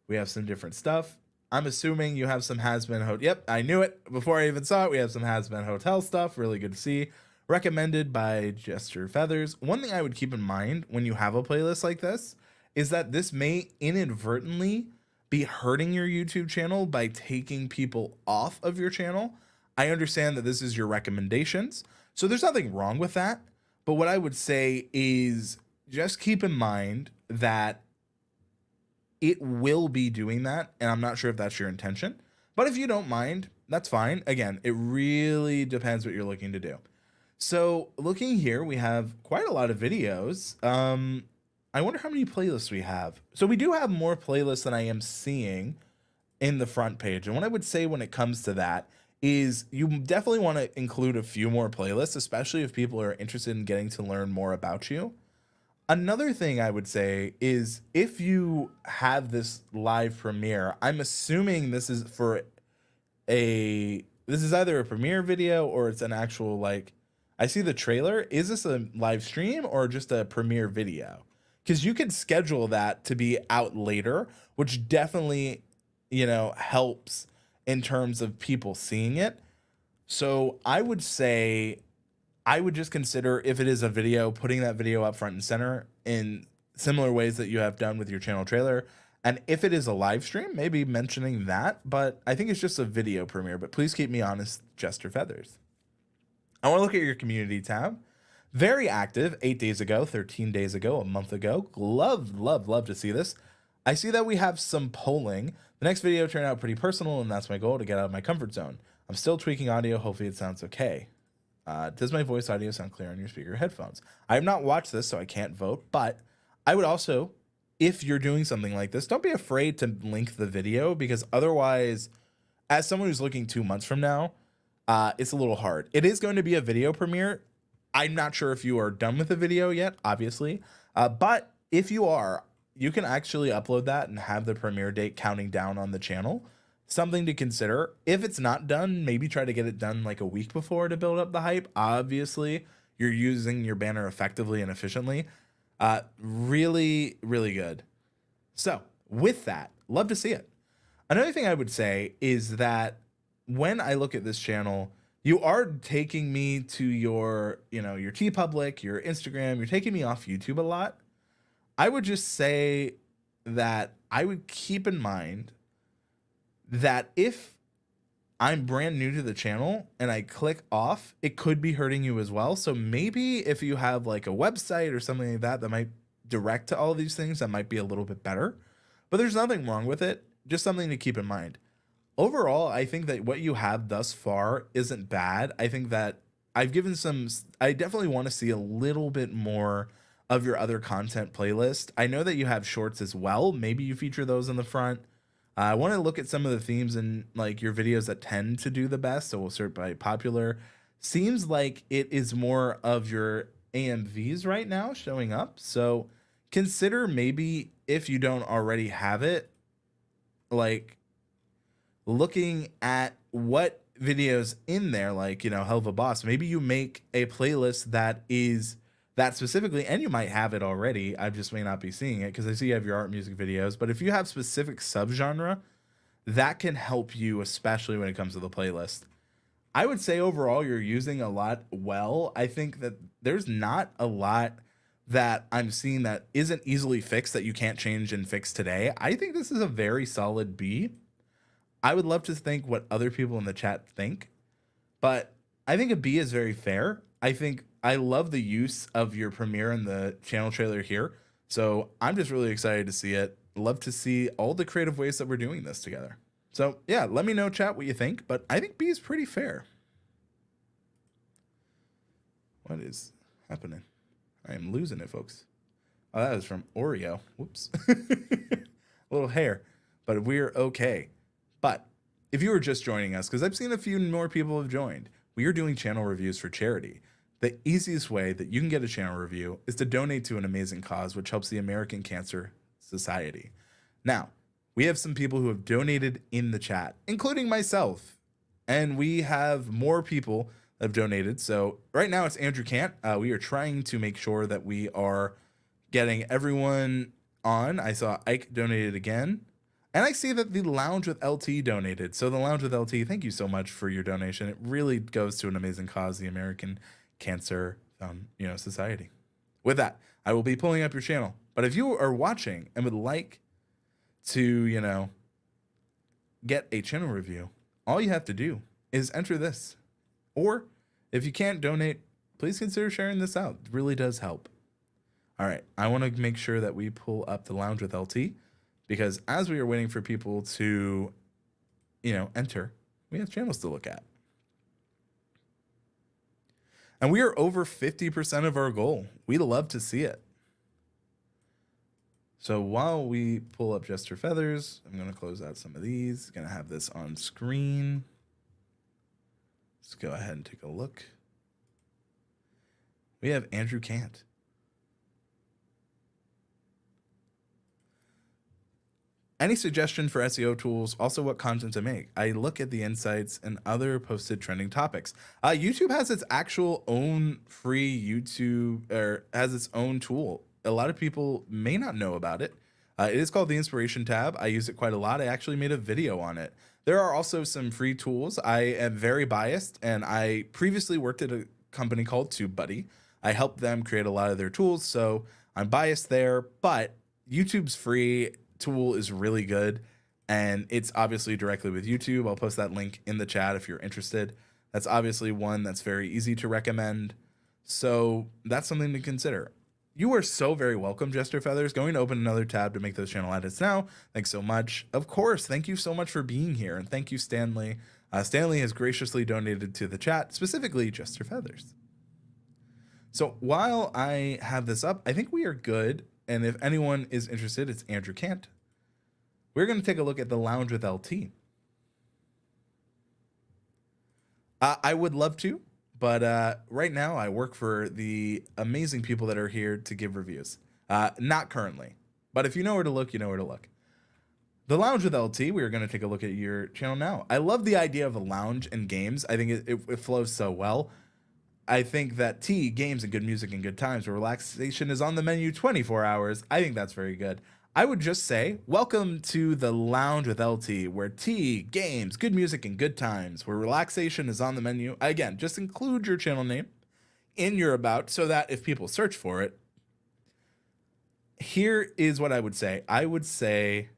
We have some different stuff. I'm assuming you have some Has-Been Hotel. Yep, I knew it before I even saw it. We have some Has-Been Hotel stuff. Really good to see. Recommended by Jester Feathers. One thing I would keep in mind when you have a playlist like this is that this may inadvertently be hurting your YouTube channel by taking people off of your channel. I understand that this is your recommendations, so there's nothing wrong with that. But what I would say is just keep in mind that it will be doing that, and I'm not sure if that's your intention. But if you don't mind, that's fine. Again, it really depends what you're looking to do. So looking here, we have quite a lot of videos. I wonder how many playlists we have. So we do have more playlists than I am seeing in the front page. And what I would say when it comes to that is you definitely want to include a few more playlists, especially if people are interested in getting to learn more about you. Another thing I would say is if you have this live premiere, I'm assuming this is for this is either a premiere video or it's an actual, like, I see the trailer. Is this a live stream or just a premiere video? Because you could schedule that to be out later, which definitely, you know, helps in terms of people seeing it. So I would say I would just consider, if it is a video, putting that video up front and center in similar ways that you have done with your channel trailer. And if it is a live stream, maybe mentioning that, but I think it's just a video premiere. But please keep me honest, Jester Feathers. I want to look at your community tab. Very active 8 days ago, 13 days ago, a month ago. Love to see this. I see that we have some polling. The next video turned out pretty personal, and that's my goal, to get out of my comfort zone. I'm still tweaking audio. Hopefully it sounds okay. Does my voice audio sound clear on your speaker headphones? I have not watched this, so I can't vote, but I would also, if you're doing something like this, don't be afraid to link the video, because otherwise, as someone who's looking 2 months from now, it's a little hard. It is going to be a video premiere. I'm not sure if you are done with the video yet, obviously, but if you are, you can actually upload that and have the premiere date counting down on the channel something to consider. If it's not done, maybe try to get it done like a week before to build up the hype. Obviously, you're using your banner effectively and efficiently. Really, really good. So with that, love to see it. Another thing I would say is that when I look at this channel, you are taking me to your, your TeePublic, your Instagram, you're taking me off YouTube a lot. I would just say that I would keep in mind that if I'm brand new to the channel and I click off, it could be hurting you as well. So maybe if you have like a website or something like that that might direct to all of these things, that might be a little bit better. But there's nothing wrong with it. Just something to keep in mind. Overall, I think that what you have thus far isn't bad. I think that I've given I definitely want to see a little bit more of your other content playlist. I know that you have shorts as well. Maybe you feature those in the front. I want to look at some of the themes in like your videos that tend to do the best. So we'll sort by popular. Seems like it is more of your AMVs right now showing up. So consider maybe if you don't already have it, like looking at what videos in there, like, Hell of a Boss, maybe you make a playlist that is that specifically, and you might have it already. I just may not be seeing it because I see you have your art music videos. But if you have specific subgenre, that can help you, especially when it comes to the playlist. I would say overall, you're using a lot well. I think that there's not a lot that I'm seeing that isn't easily fixed that you can't change and fix today. I think this is a very solid B. I would love to think what other people in the chat think, but I think a B is very fair. I love the use of your premiere and the channel trailer here. So I'm just really excited to see it. Love to see all the creative ways that we're doing this together. So yeah, let me know, chat, what you think, but I think B is pretty fair. What is happening? I am losing it, folks. Oh, that was from Oreo. Whoops. A little hair, but we're okay. But if you were just joining us, because I've seen a few more people have joined, we are doing channel reviews for charity. The easiest way that you can get a channel review is to donate to an amazing cause, which helps the American Cancer Society. Now, we have some people who have donated in the chat, including myself, and we have more people that have donated. So right now it's Andrew Cant. We are trying to make sure that we are getting everyone on. I saw Ike donated again. And I see that the Lounge with LT donated. So the Lounge with LT, thank you so much for your donation. It really goes to an amazing cause, the American Cancer Society. With that, I will be pulling up your channel. But if you are watching and would like to, get a channel review, all you have to do is enter this. Or if you can't donate, please consider sharing this out. It really does help. All right, I want to make sure that we pull up the Lounge with LT, because as we are waiting for people to, enter, we have channels to look at. And we are over 50% of our goal. We'd love to see it. So while we pull up Jester Feathers, I'm going to close out some of these. Going to have this on screen. Let's go ahead and take a look. We have Andrew Cant. Any suggestion for SEO tools? Also, what content to make? I look at the insights and other posted trending topics. YouTube has its actual own free YouTube, or has its own tool. A lot of people may not know about it. It is called the Inspiration tab. I use it quite a lot. I actually made a video on it. There are also some free tools. I am very biased, and I previously worked at a company called TubeBuddy. I helped them create a lot of their tools, so I'm biased there, but YouTube's free tool is really good, and it's obviously directly with YouTube. I'll post that link in the chat if you're interested. That's obviously one that's very easy to recommend, so that's something to consider. You are so very welcome, Jester Feathers. Going to open another tab to make those channel edits now. Thanks so much. Of course, thank you so much for being here, and thank you, Stanley. Stanley has graciously donated to the chat, specifically Jester Feathers. So while I have this up, I think we are good. And if anyone is interested, it's Andrew Cant. We're going to take a look at the Lounge with LT. I would love to, but right now I work for the amazing people that are here to give reviews. Not currently, but if you know where to look, you know where to look. The Lounge with LT, we're going to take a look at your channel now. I love the idea of a lounge and games. I think it flows so well. I think that T, games and good music and good times, where relaxation is on the menu 24 hours. I think that's very good. I would just say, welcome to the Lounge with LT, where T, games, good music and good times, where relaxation is on the menu. Again, just include your channel name in your about so that if people search for it, here is what I would say. I would say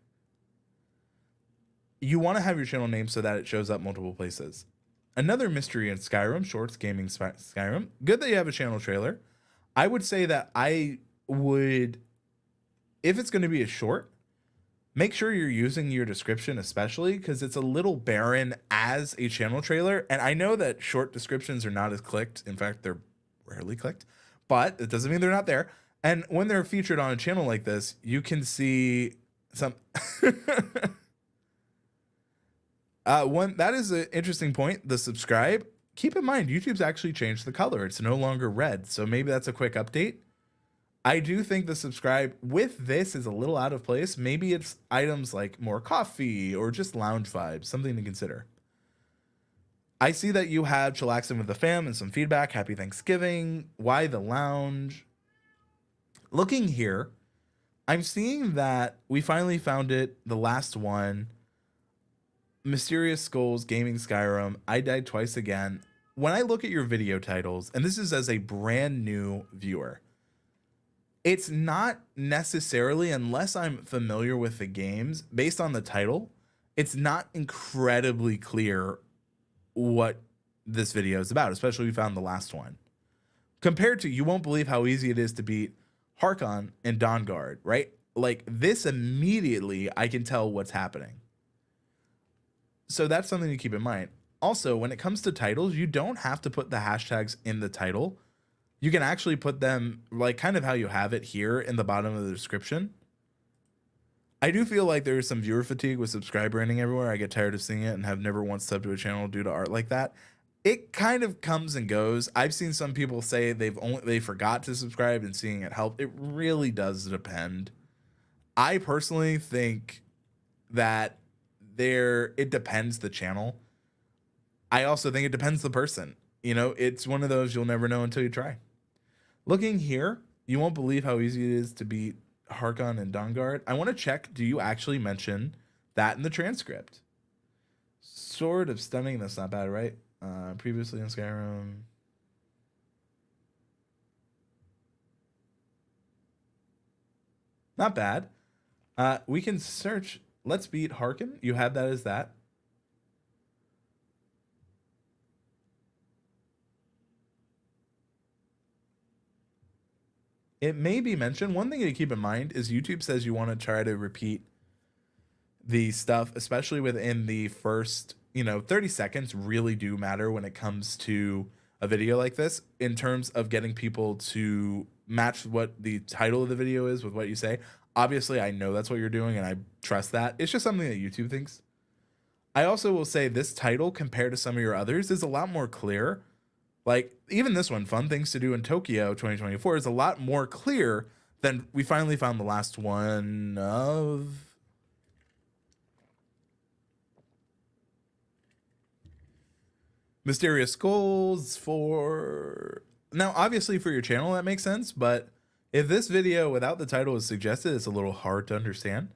you want to have your channel name so that it shows up multiple places. Another mystery in Skyrim, shorts, gaming, Skyrim. Good that you have a channel trailer. I would say that I would, if it's going to be a short, make sure you're using your description, especially because it's a little barren as a channel trailer. And I know that short descriptions are not as clicked. In fact, they're rarely clicked, but it doesn't mean they're not there. And when they're featured on a channel like this, you can see some... One that is an interesting point. The subscribe, keep in mind, YouTube's actually changed the color. It's no longer red. So maybe that's a quick update. I do think the subscribe with this is a little out of place. Maybe it's items like more coffee or just lounge vibes, something to consider. I see that you have chillaxing with the fam and some feedback. Happy Thanksgiving. Why the lounge? Looking here, I'm seeing that we finally found it. The last one. Mysterious Skulls, Gaming Skyrim, I Died Twice Again. When I look at your video titles, and this is as a brand new viewer, it's not necessarily, unless I'm familiar with the games, based on the title, it's not incredibly clear what this video is about, especially we found the last one. Compared to, you won't believe how easy it is to beat Harkon and Dawnguard, right? Like this immediately, I can tell what's happening. So that's something to keep in mind. Also, when it comes to titles, you don't have to put the hashtags in the title. You can actually put them like kind of how you have it here in the bottom of the description. I do feel like there's some viewer fatigue with subscribe branding everywhere. I get tired of seeing it and have never once subbed to a channel due to art like that. It kind of comes and goes. I've seen some people say they forgot to subscribe and seeing it help. It really does depend. I personally think that it depends the channel. I also think it depends the person. You know, it's one of those you'll never know until you try. Looking here, you won't believe how easy it is to beat Harkon and Dawnguard. I want to check, do you actually mention that in the transcript? Sort of stunning, that's not bad, right? Previously in Skyrim. Not bad. We can search. Let's beat Harkon. You have that as that. It may be mentioned. One thing to keep in mind is YouTube says you want to try to repeat the stuff, especially within the first, 30 seconds really do matter when it comes to a video like this in terms of getting people to match what the title of the video is with what you say. Obviously, I know that's what you're doing, and I trust that. It's just something that YouTube thinks. I also will say this title, compared to some of your others, is a lot more clear. Like, even this one, Fun Things to Do in Tokyo 2024, is a lot more clear than we finally found the last one of... Mysterious Skulls for... Now, obviously, for your channel, that makes sense, but... if this video without the title is suggested, it's a little hard to understand.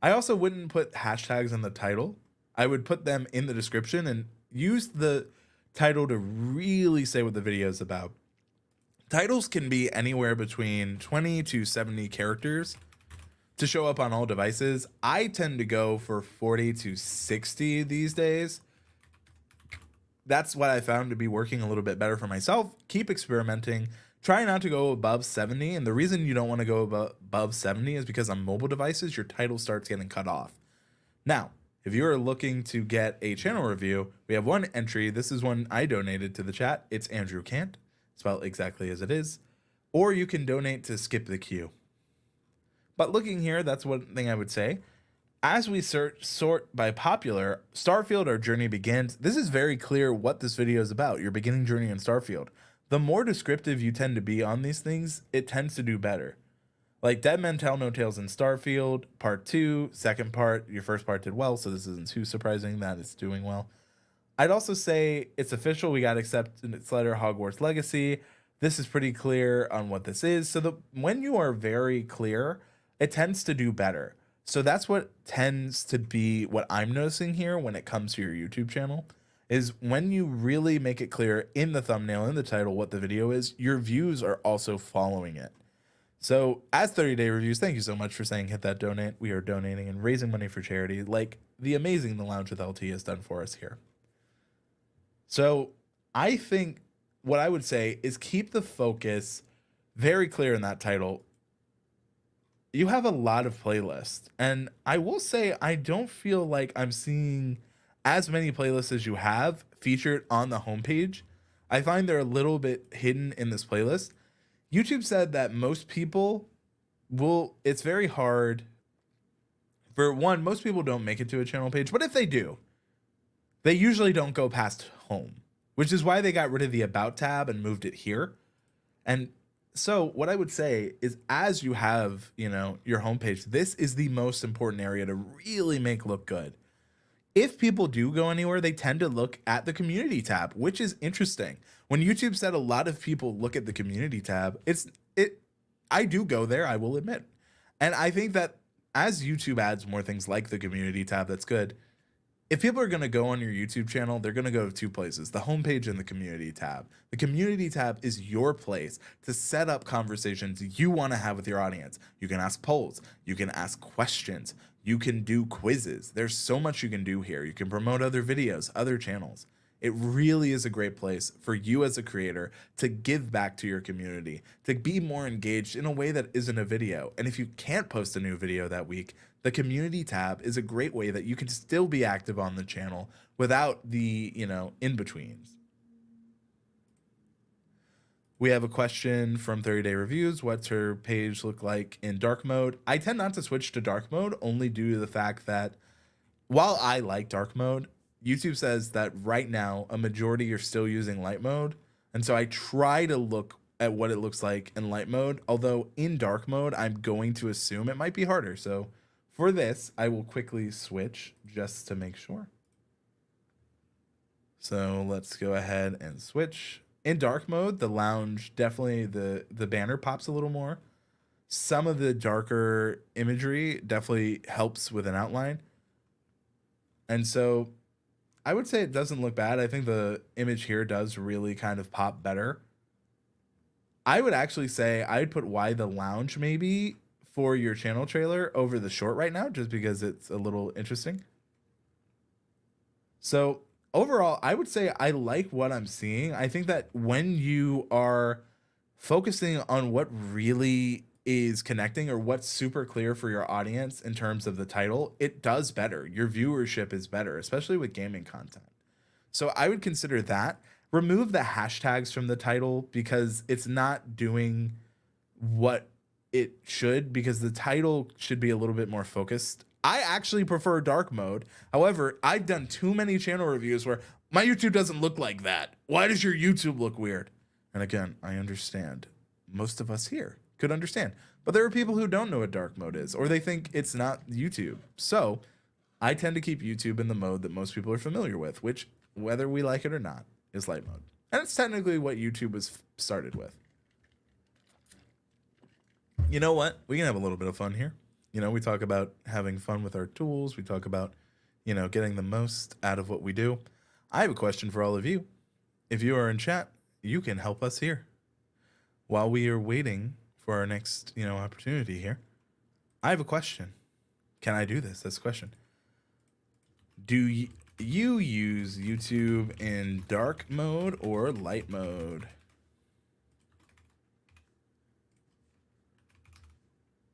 I also wouldn't put hashtags in the title. I would put them in the description and use the title to really say what the video is about. Titles can be anywhere between 20 to 70 characters to show up on all devices. I tend to go for 40 to 60 these days. That's what I found to be working a little bit better for myself. Keep experimenting. Try not to go above 70, and the reason you don't want to go above 70 is because on mobile devices, your title starts getting cut off. Now, if you are looking to get a channel review, we have one entry. This is one I donated to the chat. It's Andrew Kant, spelled exactly as it is. Or you can donate to skip the queue. But looking here, that's one thing I would say. As we sort by popular, Starfield, Our Journey Begins. This is very clear what this video is about, your beginning journey in Starfield. The more descriptive you tend to be on these things, it tends to do better. Like Dead Men Tell No Tales in Starfield, part 2, second part, your first part did well, so this isn't too surprising that it's doing well. I'd also say it's official. We got acceptance letter Hogwarts Legacy. This is pretty clear on what this is. So when you are very clear, it tends to do better. So that's what tends to be what I'm noticing here when it comes to your YouTube channel, is when you really make it clear in the thumbnail, in the title, what the video is, your views are also following it. So as 30-day reviews, thank you so much for saying hit that donate. We are donating and raising money for charity, like the amazing The Lounge with LT has done for us here. So I think what I would say is keep the focus very clear in that title. You have a lot of playlists, and I will say I don't feel like I'm seeing as many playlists as you have featured on the homepage. I find they're a little bit hidden in this playlist. YouTube said that most people it's very hard. For one, most people don't make it to a channel page, but if they do, they usually don't go past home, which is why they got rid of the About tab and moved it here. And so what I would say is, as you have, your homepage, this is the most important area to really make look good. If people do go anywhere, they tend to look at the community tab, which is interesting. When YouTube said a lot of people look at the community tab, I do go there, I will admit. And I think that as YouTube adds more things like the community tab, that's good. If people are going to go on your YouTube channel, they're going to go to two places, the homepage and the community tab. The community tab is your place to set up conversations you want to have with your audience. You can ask polls, you can ask questions, you can do quizzes. There's so much you can do here. You can promote other videos, other channels. It really is a great place for you as a creator to give back to your community, to be more engaged in a way that isn't a video. And if you can't post a new video that week, the community tab is a great way that you can still be active on the channel without the, in-betweens. We have a question from 30-day reviews. What's her page look like in dark mode? I tend not to switch to dark mode only due to the fact that while I like dark mode, YouTube says that right now a majority are still using light mode. And so I try to look at what it looks like in light mode. Although in dark mode, I'm going to assume it might be harder. So for this, I will quickly switch just to make sure. So let's go ahead and switch. In dark mode, the lounge, definitely the banner pops a little more. Some of the darker imagery definitely helps with an outline. And so I would say it doesn't look bad. I think the image here does really kind of pop better. I would actually say I'd put Why the Lounge maybe for your channel trailer over the short right now, just because it's a little interesting. So overall, I would say I like what I'm seeing. I think that when you are focusing on what really is connecting or what's super clear for your audience in terms of the title, it does better. Your viewership is better, especially with gaming content. So I would consider that. Remove the hashtags from the title because it's not doing what it should, because the title should be a little bit more focused. I actually prefer dark mode. However, I've done too many channel reviews where my YouTube doesn't look like that. Why does your YouTube look weird? And again, I understand. Most of us here could understand. But there are people who don't know what dark mode is, or they think it's not YouTube. So I tend to keep YouTube in the mode that most people are familiar with, which, whether we like it or not, is light mode. And it's technically what YouTube was started with. You know what? We can have a little bit of fun here. We talk about having fun with our tools. We talk about, getting the most out of what we do. I have a question for all of you. If you are in chat, you can help us here. While we are waiting for our next, opportunity here, I have a question. Can I do this? That's a question. Do you use YouTube in dark mode or light mode?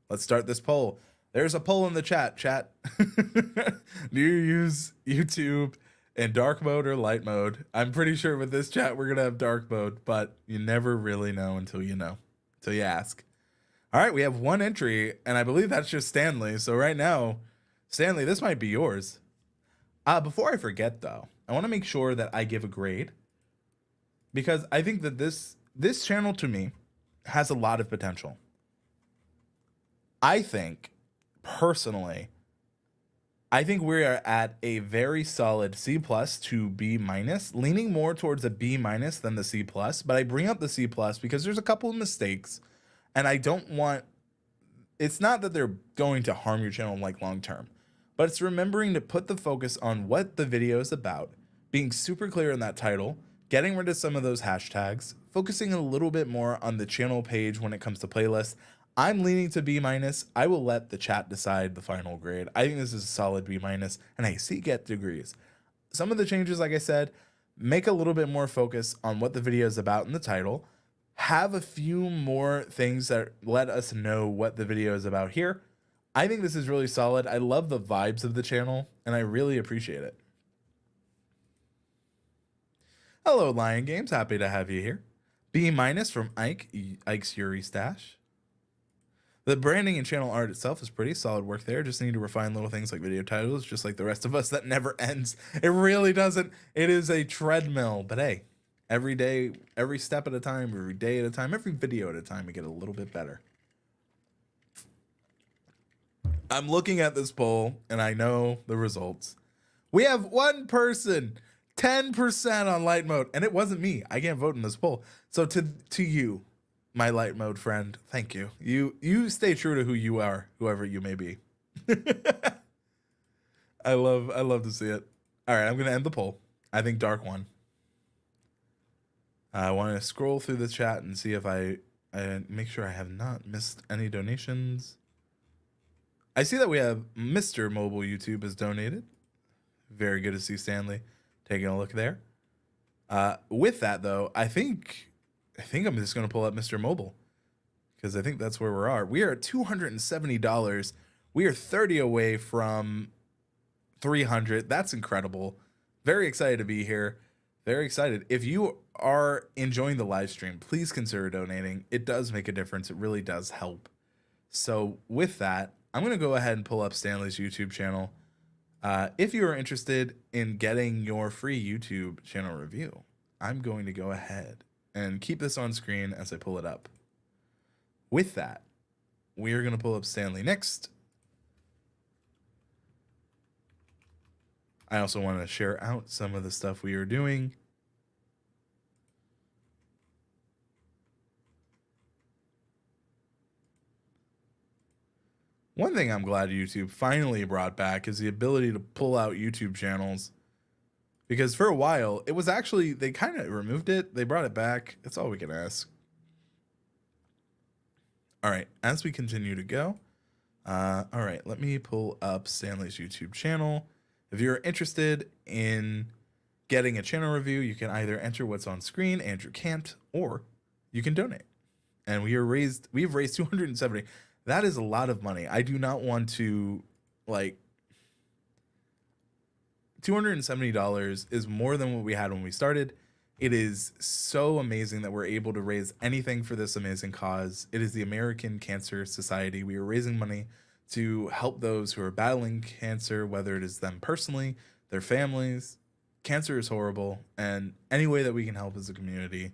Let's start this poll. There's a poll in the chat. Do you use YouTube in dark mode or light mode? I'm pretty sure with this chat, we're going to have dark mode, but you never really know until you ask. All right, we have one entry, and I believe that's just Stanley. So right now, Stanley, this might be yours. Before I forget, though, I want to make sure that I give a grade, because I think that this channel, to me, has a lot of potential. I think, personally, I think we are at a very solid C plus to B minus, leaning more towards a B minus than the C plus. But I bring up the C plus because there's a couple of mistakes, and I don't want. It's not that they're going to harm your channel like long term, but it's remembering to put the focus on what the video is about, being super clear in that title, getting rid of some of those hashtags, focusing a little bit more on the channel page when it comes to playlists. I'm leaning to B minus. I will let the chat decide the final grade. I think this is a solid B minus, and I see get degrees. Some of the changes, like I said, make a little bit more focus on what the video is about in the title. Have a few more things that let us know what the video is about here. I think this is really solid. I love the vibes of the channel, and I really appreciate it. Hello, Lion Games. Happy to have you here. B minus from Ike's Yuri Stash. The branding and channel art itself is pretty solid work there. Just need to refine little things like video titles, just like the rest of us. That never ends. It really doesn't. It is a treadmill. But hey, every day, every step at a time, every day at a time, every video at a time, we get a little bit better. I'm looking at this poll, and I know the results. We have one person, 10% on light mode, and it wasn't me. I can't vote in this poll. So to you, my light mode friend, thank you. You stay true to who you are, whoever you may be. I love to see it. All right, I'm gonna end the poll. I think Dark won. I want to scroll through the chat and see if I make sure I have not missed any donations. I see that we have Mr. Mobile YouTube has donated. Very good to see Stanley taking a look there. With that though, I think I'm just going to pull up Mr. Mobile because I think that's where we are. We are at $270. We are 30 away from 300. That's incredible. Very excited to be here. Very excited. If you are enjoying the live stream, please consider donating. It does make a difference. It really does help. So with that, I'm going to go ahead and pull up Stanley's YouTube channel. If you are interested in getting your free YouTube channel review, I'm going to go ahead and keep this on screen as I pull it up. With that, we are going to pull up Stanley next. I also want to share out some of the stuff we are doing. One thing I'm glad YouTube finally brought back is the ability to pull out YouTube channels. Because for a while, it was actually, they kind of removed it. They brought it back. That's all we can ask. All right, as we continue to go. All right, let me pull up Stanley's YouTube channel. If you're interested in getting a channel review, you can either enter what's on screen, Andrew can't, or you can donate. And we've raised 270. That is a lot of money. I do not want to, like, $270 is more than what we had when we started. It is so amazing that we're able to raise anything for this amazing cause. It is the American Cancer Society. We are raising money to help those who are battling cancer, whether it is them personally, their families. Cancer is horrible, and any way that we can help as a community,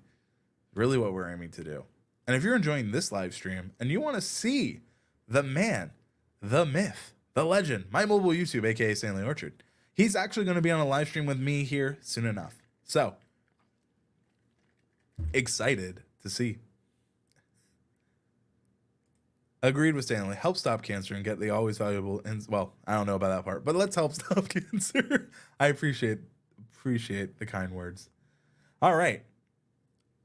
really what we're aiming to do. And if you're enjoying this live stream and you want to see the man, the myth, the legend, my mobile YouTube, aka Stanley Orchard, he's actually going to be on a live stream with me here soon enough. So excited to see. Agreed with Stanley. Help stop cancer and get the always valuable. And well, I don't know about that part, but let's help stop cancer. I appreciate the kind words. All right.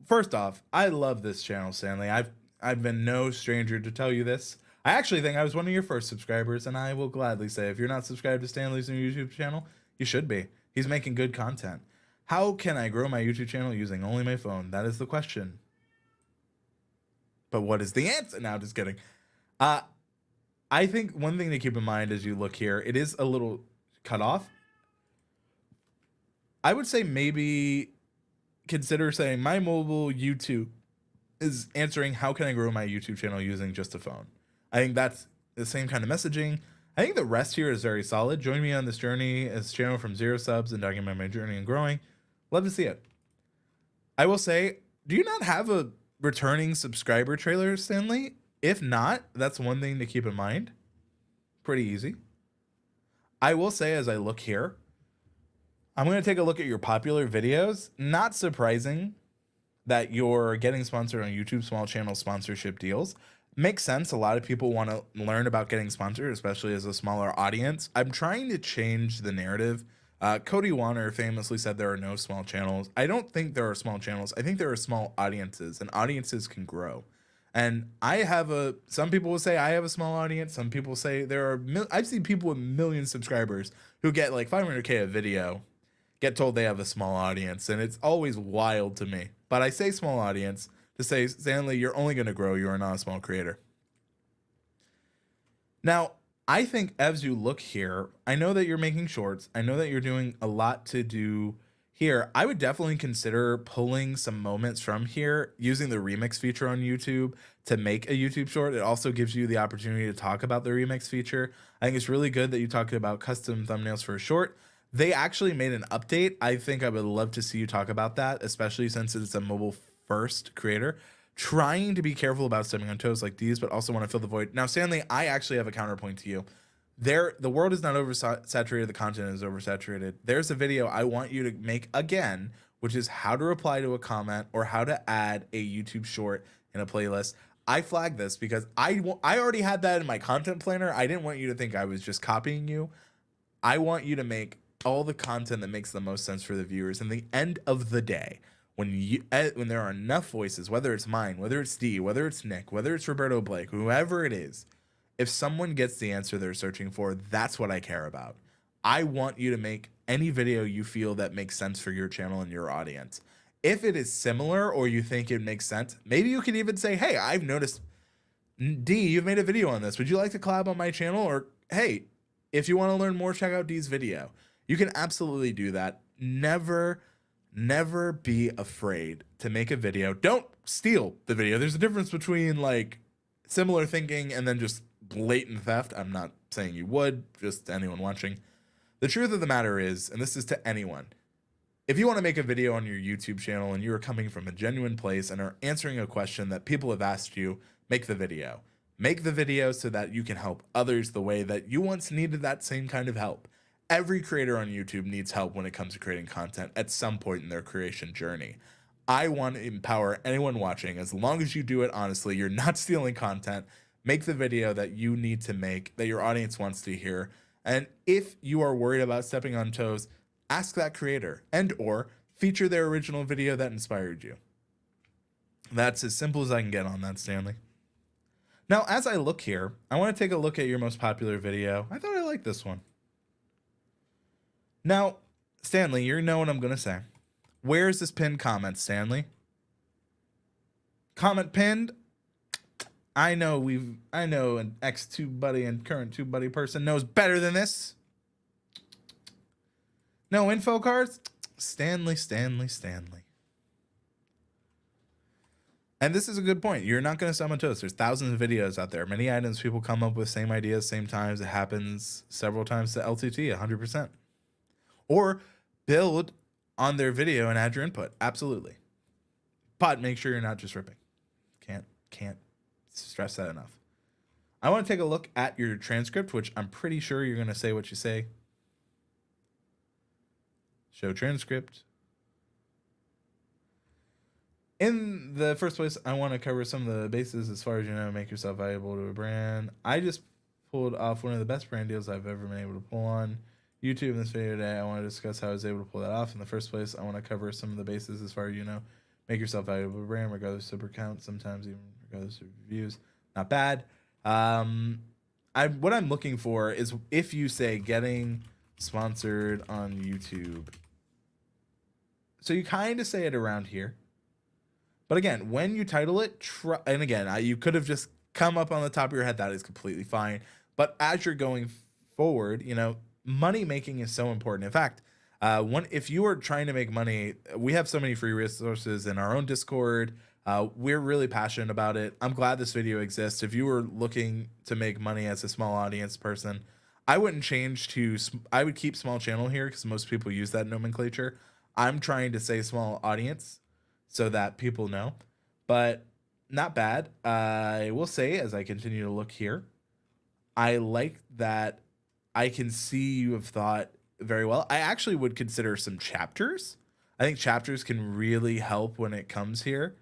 First off, I love this channel, Stanley. I've been no stranger to tell you this. I actually think I was one of your first subscribers, and I will gladly say if you're not subscribed to Stanley's new YouTube channel, you should be. He's making good content. How can I grow my YouTube channel using only my phone? That is the question. But what is the answer? No, just kidding. I think one thing to keep in mind as you look here, it is a little cut off. I would say maybe consider saying my mobile YouTube is answering how can I grow my YouTube channel using just a phone. I think that's the same kind of messaging. I think the rest here is very solid. Join me on this journey as channel from 0 subs and document my journey and growing. Love to see it. I will say, do you not have a returning subscriber trailer, Stanley? If not, that's one thing to keep in mind. Pretty easy. I will say, as I look here, I'm going to take a look at your popular videos. Not surprising that you're getting sponsored on YouTube, small channel sponsorship deals. Makes sense. A lot of people want to learn about getting sponsored, especially as a smaller audience. I'm trying to change the narrative. Cody Warner famously said there are no small channels. I don't think there are small channels. I think there are small audiences, and audiences can grow. And some people will say I have a small audience. Some people say I've seen people with million subscribers who get like 500K a video, get told they have a small audience. And it's always wild to me. But I say small audience to say, Stanley, you're only going to grow. You are not a small creator. Now, I think as you look here, I know that you're making shorts. I know that you're doing a lot to do here. I would definitely consider pulling some moments from here, using the remix feature on YouTube to make a YouTube short. It also gives you the opportunity to talk about the remix feature. I think it's really good that you talked about custom thumbnails for a short. They actually made an update. I think I would love to see you talk about that, especially since it's a mobile first creator. Trying to be careful about stepping on toes like these, but also want to fill the void. Now, Stanley, I actually have a counterpoint to you. The world is not oversaturated, the content is oversaturated. There's a video I want you to make again, which is how to reply to a comment or how to add a YouTube short in a playlist. I flagged this because I already had that in my content planner. I didn't want you to think I was just copying you. I want you to make all the content that makes the most sense for the viewers. And the end of the day, when there are enough voices, whether it's mine, whether it's D, whether it's Nick, whether it's Roberto Blake, whoever it is, if someone gets the answer they're searching for, that's what I care about. I want you to make any video you feel that makes sense for your channel and your audience. If it is similar or you think it makes sense, maybe you could even say, hey, I've noticed, D, you've made a video on this. Would you like to collab on my channel? Or, hey, if you want to learn more, check out D's video. You can absolutely do that. Never be afraid to make a video. Don't steal the video. There's a difference between like similar thinking and then just blatant theft. I'm not saying you would, just anyone watching. The truth of the matter is, and this is to anyone, if you want to make a video on your YouTube channel and you're coming from a genuine place and are answering a question that people have asked you, make the video. Make the video so that you can help others the way that you once needed that same kind of help. Every creator on YouTube needs help when it comes to creating content at some point in their creation journey. I want to empower anyone watching, as long as you do it honestly, you're not stealing content, make the video that you need to make, that your audience wants to hear. And if you are worried about stepping on toes, ask that creator or feature their original video that inspired you. That's as simple as I can get on that, Stanley. Now, as I look here, I want to take a look at your most popular video. I thought I liked this one. Now, Stanley, you know what I'm going to say. Where is this pinned comment, Stanley? Comment pinned. I know an ex-Tube buddy and current Tube buddy person knows better than this. No info cards? Stanley. And this is a good point. You're not going to sell on toast. There's thousands of videos out there. Many items people come up with, same ideas, same times. It happens several times to LTT, 100%. Or build on their video and add your input. Absolutely. But make sure you're not just ripping. Can't stress that enough. I want to take a look at your transcript, which I'm pretty sure you're going to say what you say. Show transcript. In the first place, I want to cover some of the bases as far as, make yourself valuable to a brand. I just pulled off one of the best brand deals I've ever been able to pull on YouTube in this video today. I want to discuss how I was able to pull that off. In the first place, I want to cover some of the bases as far as, make yourself valuable to a brand, regardless of per count, sometimes even regardless of views. Not bad. What I'm looking for is if you say getting sponsored on YouTube. So you kind of say it around here. But again, when you title it, and again, you could have just come up on the top of your head. That is completely fine. But as you're going forward, money making is so important. In fact, if you are trying to make money, we have so many free resources in our own Discord. We're really passionate about it. I'm glad this video exists. If you were looking to make money as a small audience person, I wouldn't change I would keep small channel here because most people use that nomenclature. I'm trying to say small audience so that people know. But not bad. I will say, as I continue to look here, I like that I can see you have thought very well. I actually would consider some chapters. I think chapters can really help when it comes here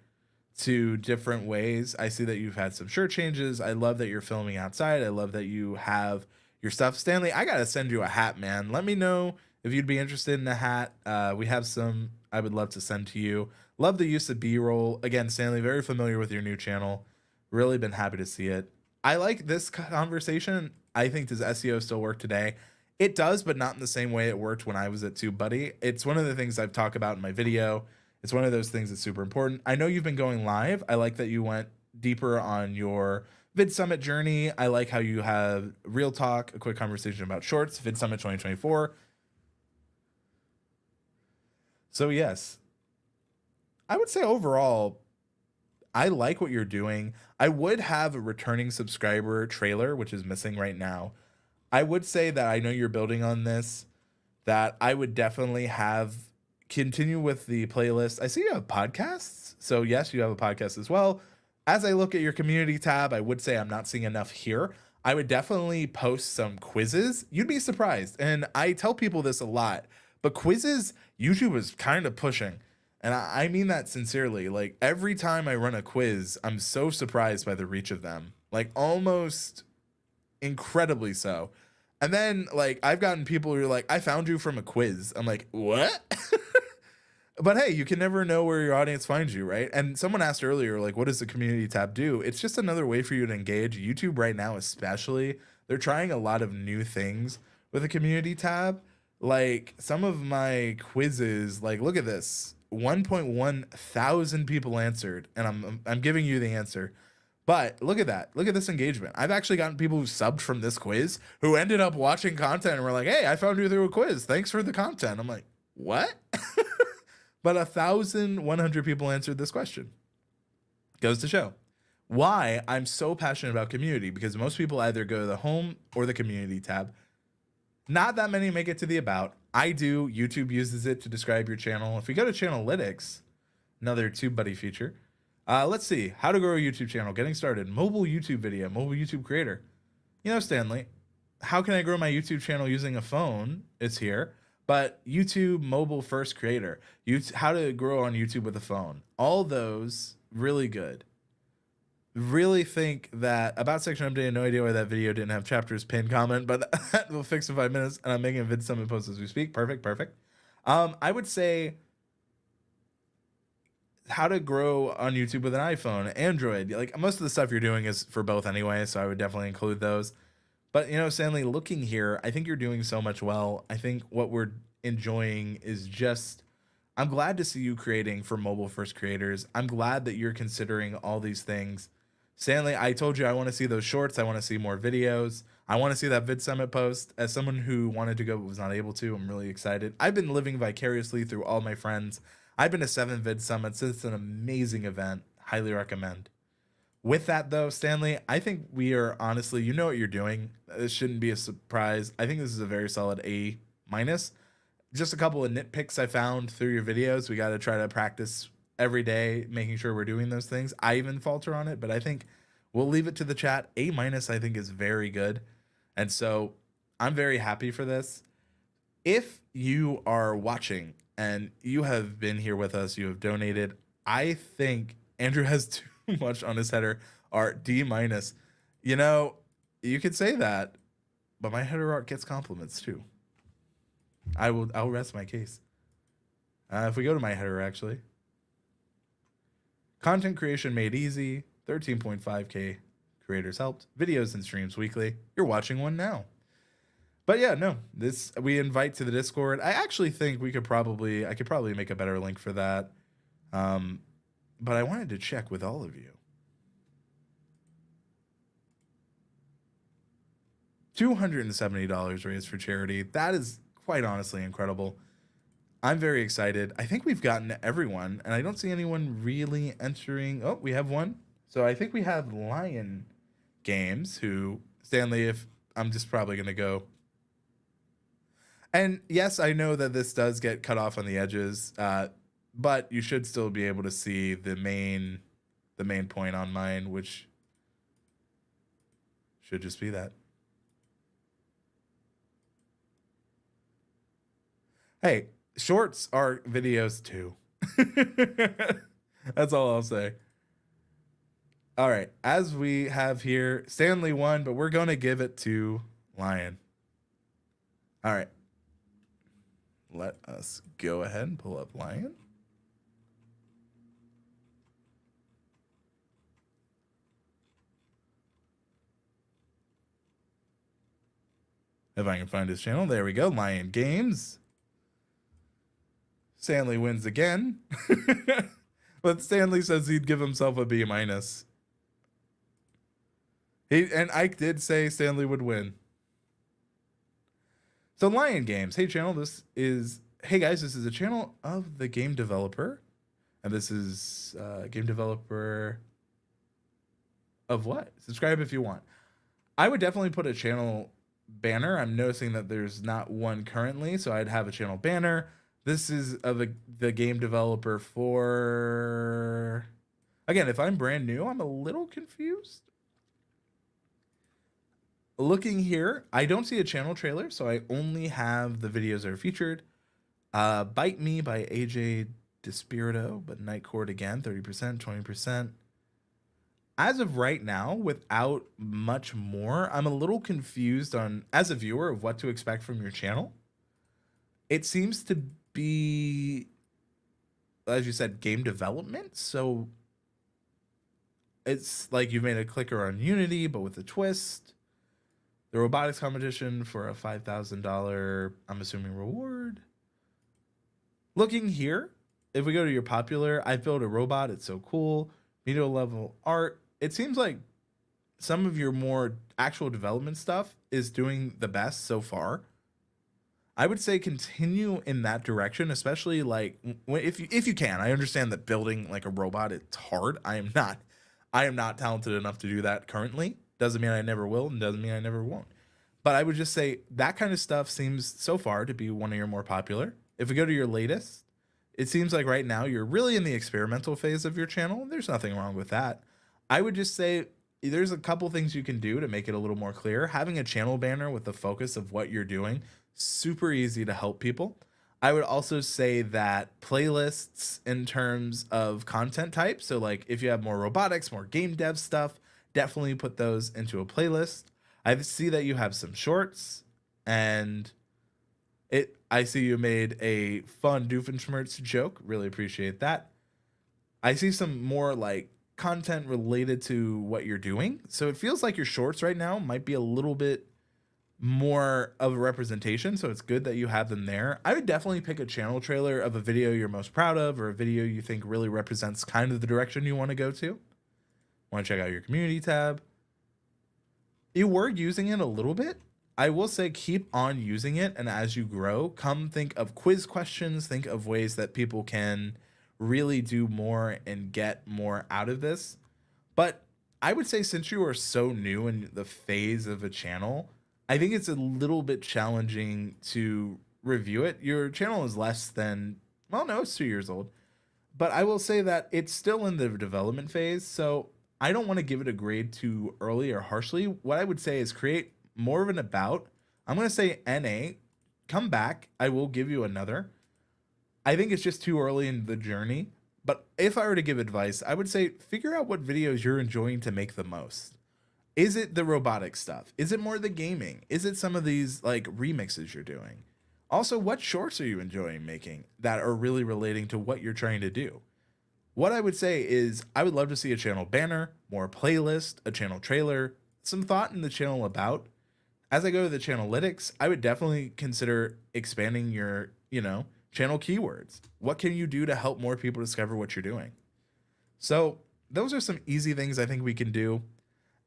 to different ways. I see that you've had some shirt changes. I love that you're filming outside. I love that you have your stuff. Stanley, I gotta send you a hat, man. Let me know if you'd be interested in a hat. We have some I would love to send to you. Love the use of B-roll. Again, Stanley, very familiar with your new channel. Really been happy to see it. I like this conversation. I think, does SEO still work today? It does, but not in the same way it worked when I was at TubeBuddy. It's one of the things I've talked about in my video. It's one of those things that's super important. I know you've been going live. I like that you went deeper on your Vid Summit journey. I like how you have real talk, a quick conversation about shorts, Vid Summit 2024. So yes, I would say overall, I like what you're doing. I would have a returning subscriber trailer, which is missing right now. I would say that I know you're building on this, that I would definitely have continue with the playlist. I see you have podcasts. So yes, you have a podcast as well. As I look at your community tab, I would say I'm not seeing enough here. I would definitely post some quizzes. You'd be surprised. And I tell people this a lot, but quizzes, YouTube is kind of pushing. And I mean that sincerely. Like every time I run a quiz, I'm so surprised by the reach of them, like almost incredibly so. And then like I've gotten people who are like, I found you from a quiz. I'm like, what? But hey, you can never know where your audience finds you, right? And someone asked earlier, like, what does the community tab do? It's just another way for you to engage. YouTube right now, especially, they're trying a lot of new things with the community tab. Like some of my quizzes, like look at this, 1.1 thousand people answered, and I'm giving you the answer. But look at that. Look at this engagement. I've actually gotten people who subbed from this quiz who ended up watching content and were like, hey, I found you through a quiz. Thanks for the content. I'm like, what? But 1,100 people answered this question. Goes to show why I'm so passionate about community, because most people either go to the home or the community tab. Not that many make it to the about. I do. YouTube uses it to describe your channel. If we go to Channelytics, another TubeBuddy feature. Let's see. How to grow a YouTube channel. Getting started. Mobile YouTube video. Mobile YouTube creator. You know, Stanley, how can I grow my YouTube channel using a phone? It's here. But YouTube mobile first creator. How to grow on YouTube with a phone. All those really good. Really think that about section update. No idea why that video didn't have chapters pinned comment, but that will fix in 5 minutes. And I'm making a vid summit post as we speak. Perfect. I would say how to grow on YouTube with an iPhone, Android. Like most of the stuff you're doing is for both anyway, so I would definitely include those. But you know, Stanley, looking here, I think you're doing so much well. I think what we're enjoying is just, I'm glad to see you creating for mobile first creators. I'm glad that you're considering all these things. Stanley, I told you I want to see those shorts. I want to see more videos. I want to see that Vid Summit post. As someone who wanted to go but was not able to, I'm really excited. I've been living vicariously through all my friends. I've been to 7 Vid Summits. It's an amazing event. Highly recommend. With that though, Stanley, I think we are honestly, you know what you're doing. This shouldn't be a surprise. I think this is a very solid A-. Just a couple of nitpicks I found through your videos. We got to try to practice every day, making sure we're doing those things. I even falter on it, but I think we'll leave it to the chat. A- I think is very good. And so I'm very happy for this. If you are watching and you have been here with us, you have donated, I think Andrew has too much on his header art. D-. You know, you could say that, but my header art gets compliments too. I'll rest my case. If we go to my header, actually, content creation made easy. 13.5K creators helped. Videos and streams weekly. You're watching one now. But yeah, no, this we invite to the Discord. I actually think I could probably make a better link for that. But I wanted to check with all of you. $270 raised for charity. That is quite honestly incredible. I'm very excited. I think we've gotten everyone, and I don't see anyone really entering. Oh, we have one. So I think we have Lion Games, who, Stanley, if I'm just probably going to go. And yes, I know that this does get cut off on the edges, but you should still be able to see the main the main point on mine, which should just be that. Hey, shorts are videos too. That's all I'll say. All right, as we have here, Stanley won, but we're going to give it to Lion. All right. Let us go ahead and pull up Lion. If I can find his channel, there we go, Lion Games. Stanley wins again. But Stanley says he'd give himself a B-. And Ike did say Stanley would win. So Lion Games, hey channel, hey guys, this is a channel of the game developer. And this is game developer of what? Subscribe if you want. I would definitely put a channel banner. I'm noticing that there's not one currently, so I'd have a channel banner. This is of the game developer for, again, if I'm brand new, I'm a little confused. Looking here, I don't see a channel trailer, so I only have the videos that are featured. Bite Me by AJ Despirito, but Night Court again, 30%, 20%. As of right now, without much more, I'm a little confused on, as a viewer, of what to expect from your channel. It seems to be, as you said, game development. So it's like you've made a clicker on Unity, but with a twist. The robotics competition for a $5,000, I'm assuming, reward. Looking here, if we go to your popular, I built a robot. It's so cool. Medium level art. It seems like some of your more actual development stuff is doing the best so far. I would say continue in that direction, especially like if you can. I understand that building like a robot, it's hard. I am not talented enough to do that currently. Doesn't mean I never will, and doesn't mean I never won't. But I would just say that kind of stuff seems so far to be one of your more popular. If we go to your latest, it seems like right now you're really in the experimental phase of your channel. There's nothing wrong with that. I would just say there's a couple things you can do to make it a little more clear. Having a channel banner with the focus of what you're doing, super easy to help people. I would also say that playlists in terms of content type. So like if you have more robotics, more game dev stuff, definitely put those into a playlist. I see that you have some shorts, and I see you made a fun Doofenshmirtz joke. Really appreciate that. I see some more like content related to what you're doing. So it feels like your shorts right now might be a little bit more of a representation. So it's good that you have them there. I would definitely pick a channel trailer of a video you're most proud of, or a video you think really represents kind of the direction you want to go to. Want to check out your community tab. You were using it a little bit. I will say keep on using it, and as you grow, come think of quiz questions, think of ways that people can really do more and get more out of this. But I would say since you are so new in the phase of a channel, I think it's a little bit challenging to review it. Your channel is less than, well, no, it's 2 years old. But I will say that it's still in the development phase, so I don't want to give it a grade too early or harshly. What I would say is create more of an about. I'm going to say NA. Come back. I will give you another. I think it's just too early in the journey. But if I were to give advice, I would say figure out what videos you're enjoying to make the most. Is it the robotic stuff? Is it more the gaming? Is it some of these like remixes you're doing? Also, what shorts are you enjoying making that are really relating to what you're trying to do? What I would say is I would love to see a channel banner, more playlist, a channel trailer, some thought in the channel about. As I go to the channelytics, I would definitely consider expanding your, channel keywords. What can you do to help more people discover what you're doing? So those are some easy things I think we can do.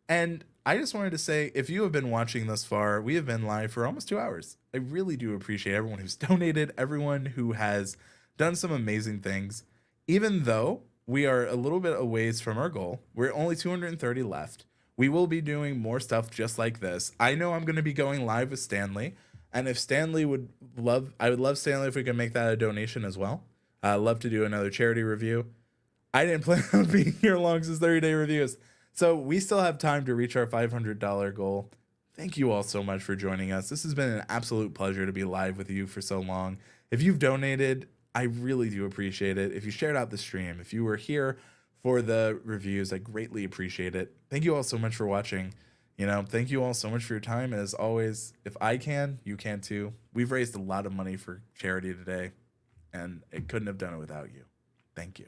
And I just wanted to say, if you have been watching thus far, we have been live for almost 2 hours. I really do appreciate everyone who's donated, everyone who has done some amazing things. Even though we are a little bit a ways from our goal, we're only 230 left. We will be doing more stuff just like this. I know I'm going to be going live with Stanley. And if Stanley I would love Stanley if we could make that a donation as well. I'd love to do another charity review. I didn't plan on being here long since 30-day reviews. So we still have time to reach our $500 goal. Thank you all so much for joining us. This has been an absolute pleasure to be live with you for so long. If you've donated, I really do appreciate it. If you shared out the stream, if you were here for the reviews, I greatly appreciate it. Thank you all so much for watching. You know, thank you all so much for your time. As always, if I can, you can too. We've raised a lot of money for charity today, and it couldn't have done it without you. Thank you.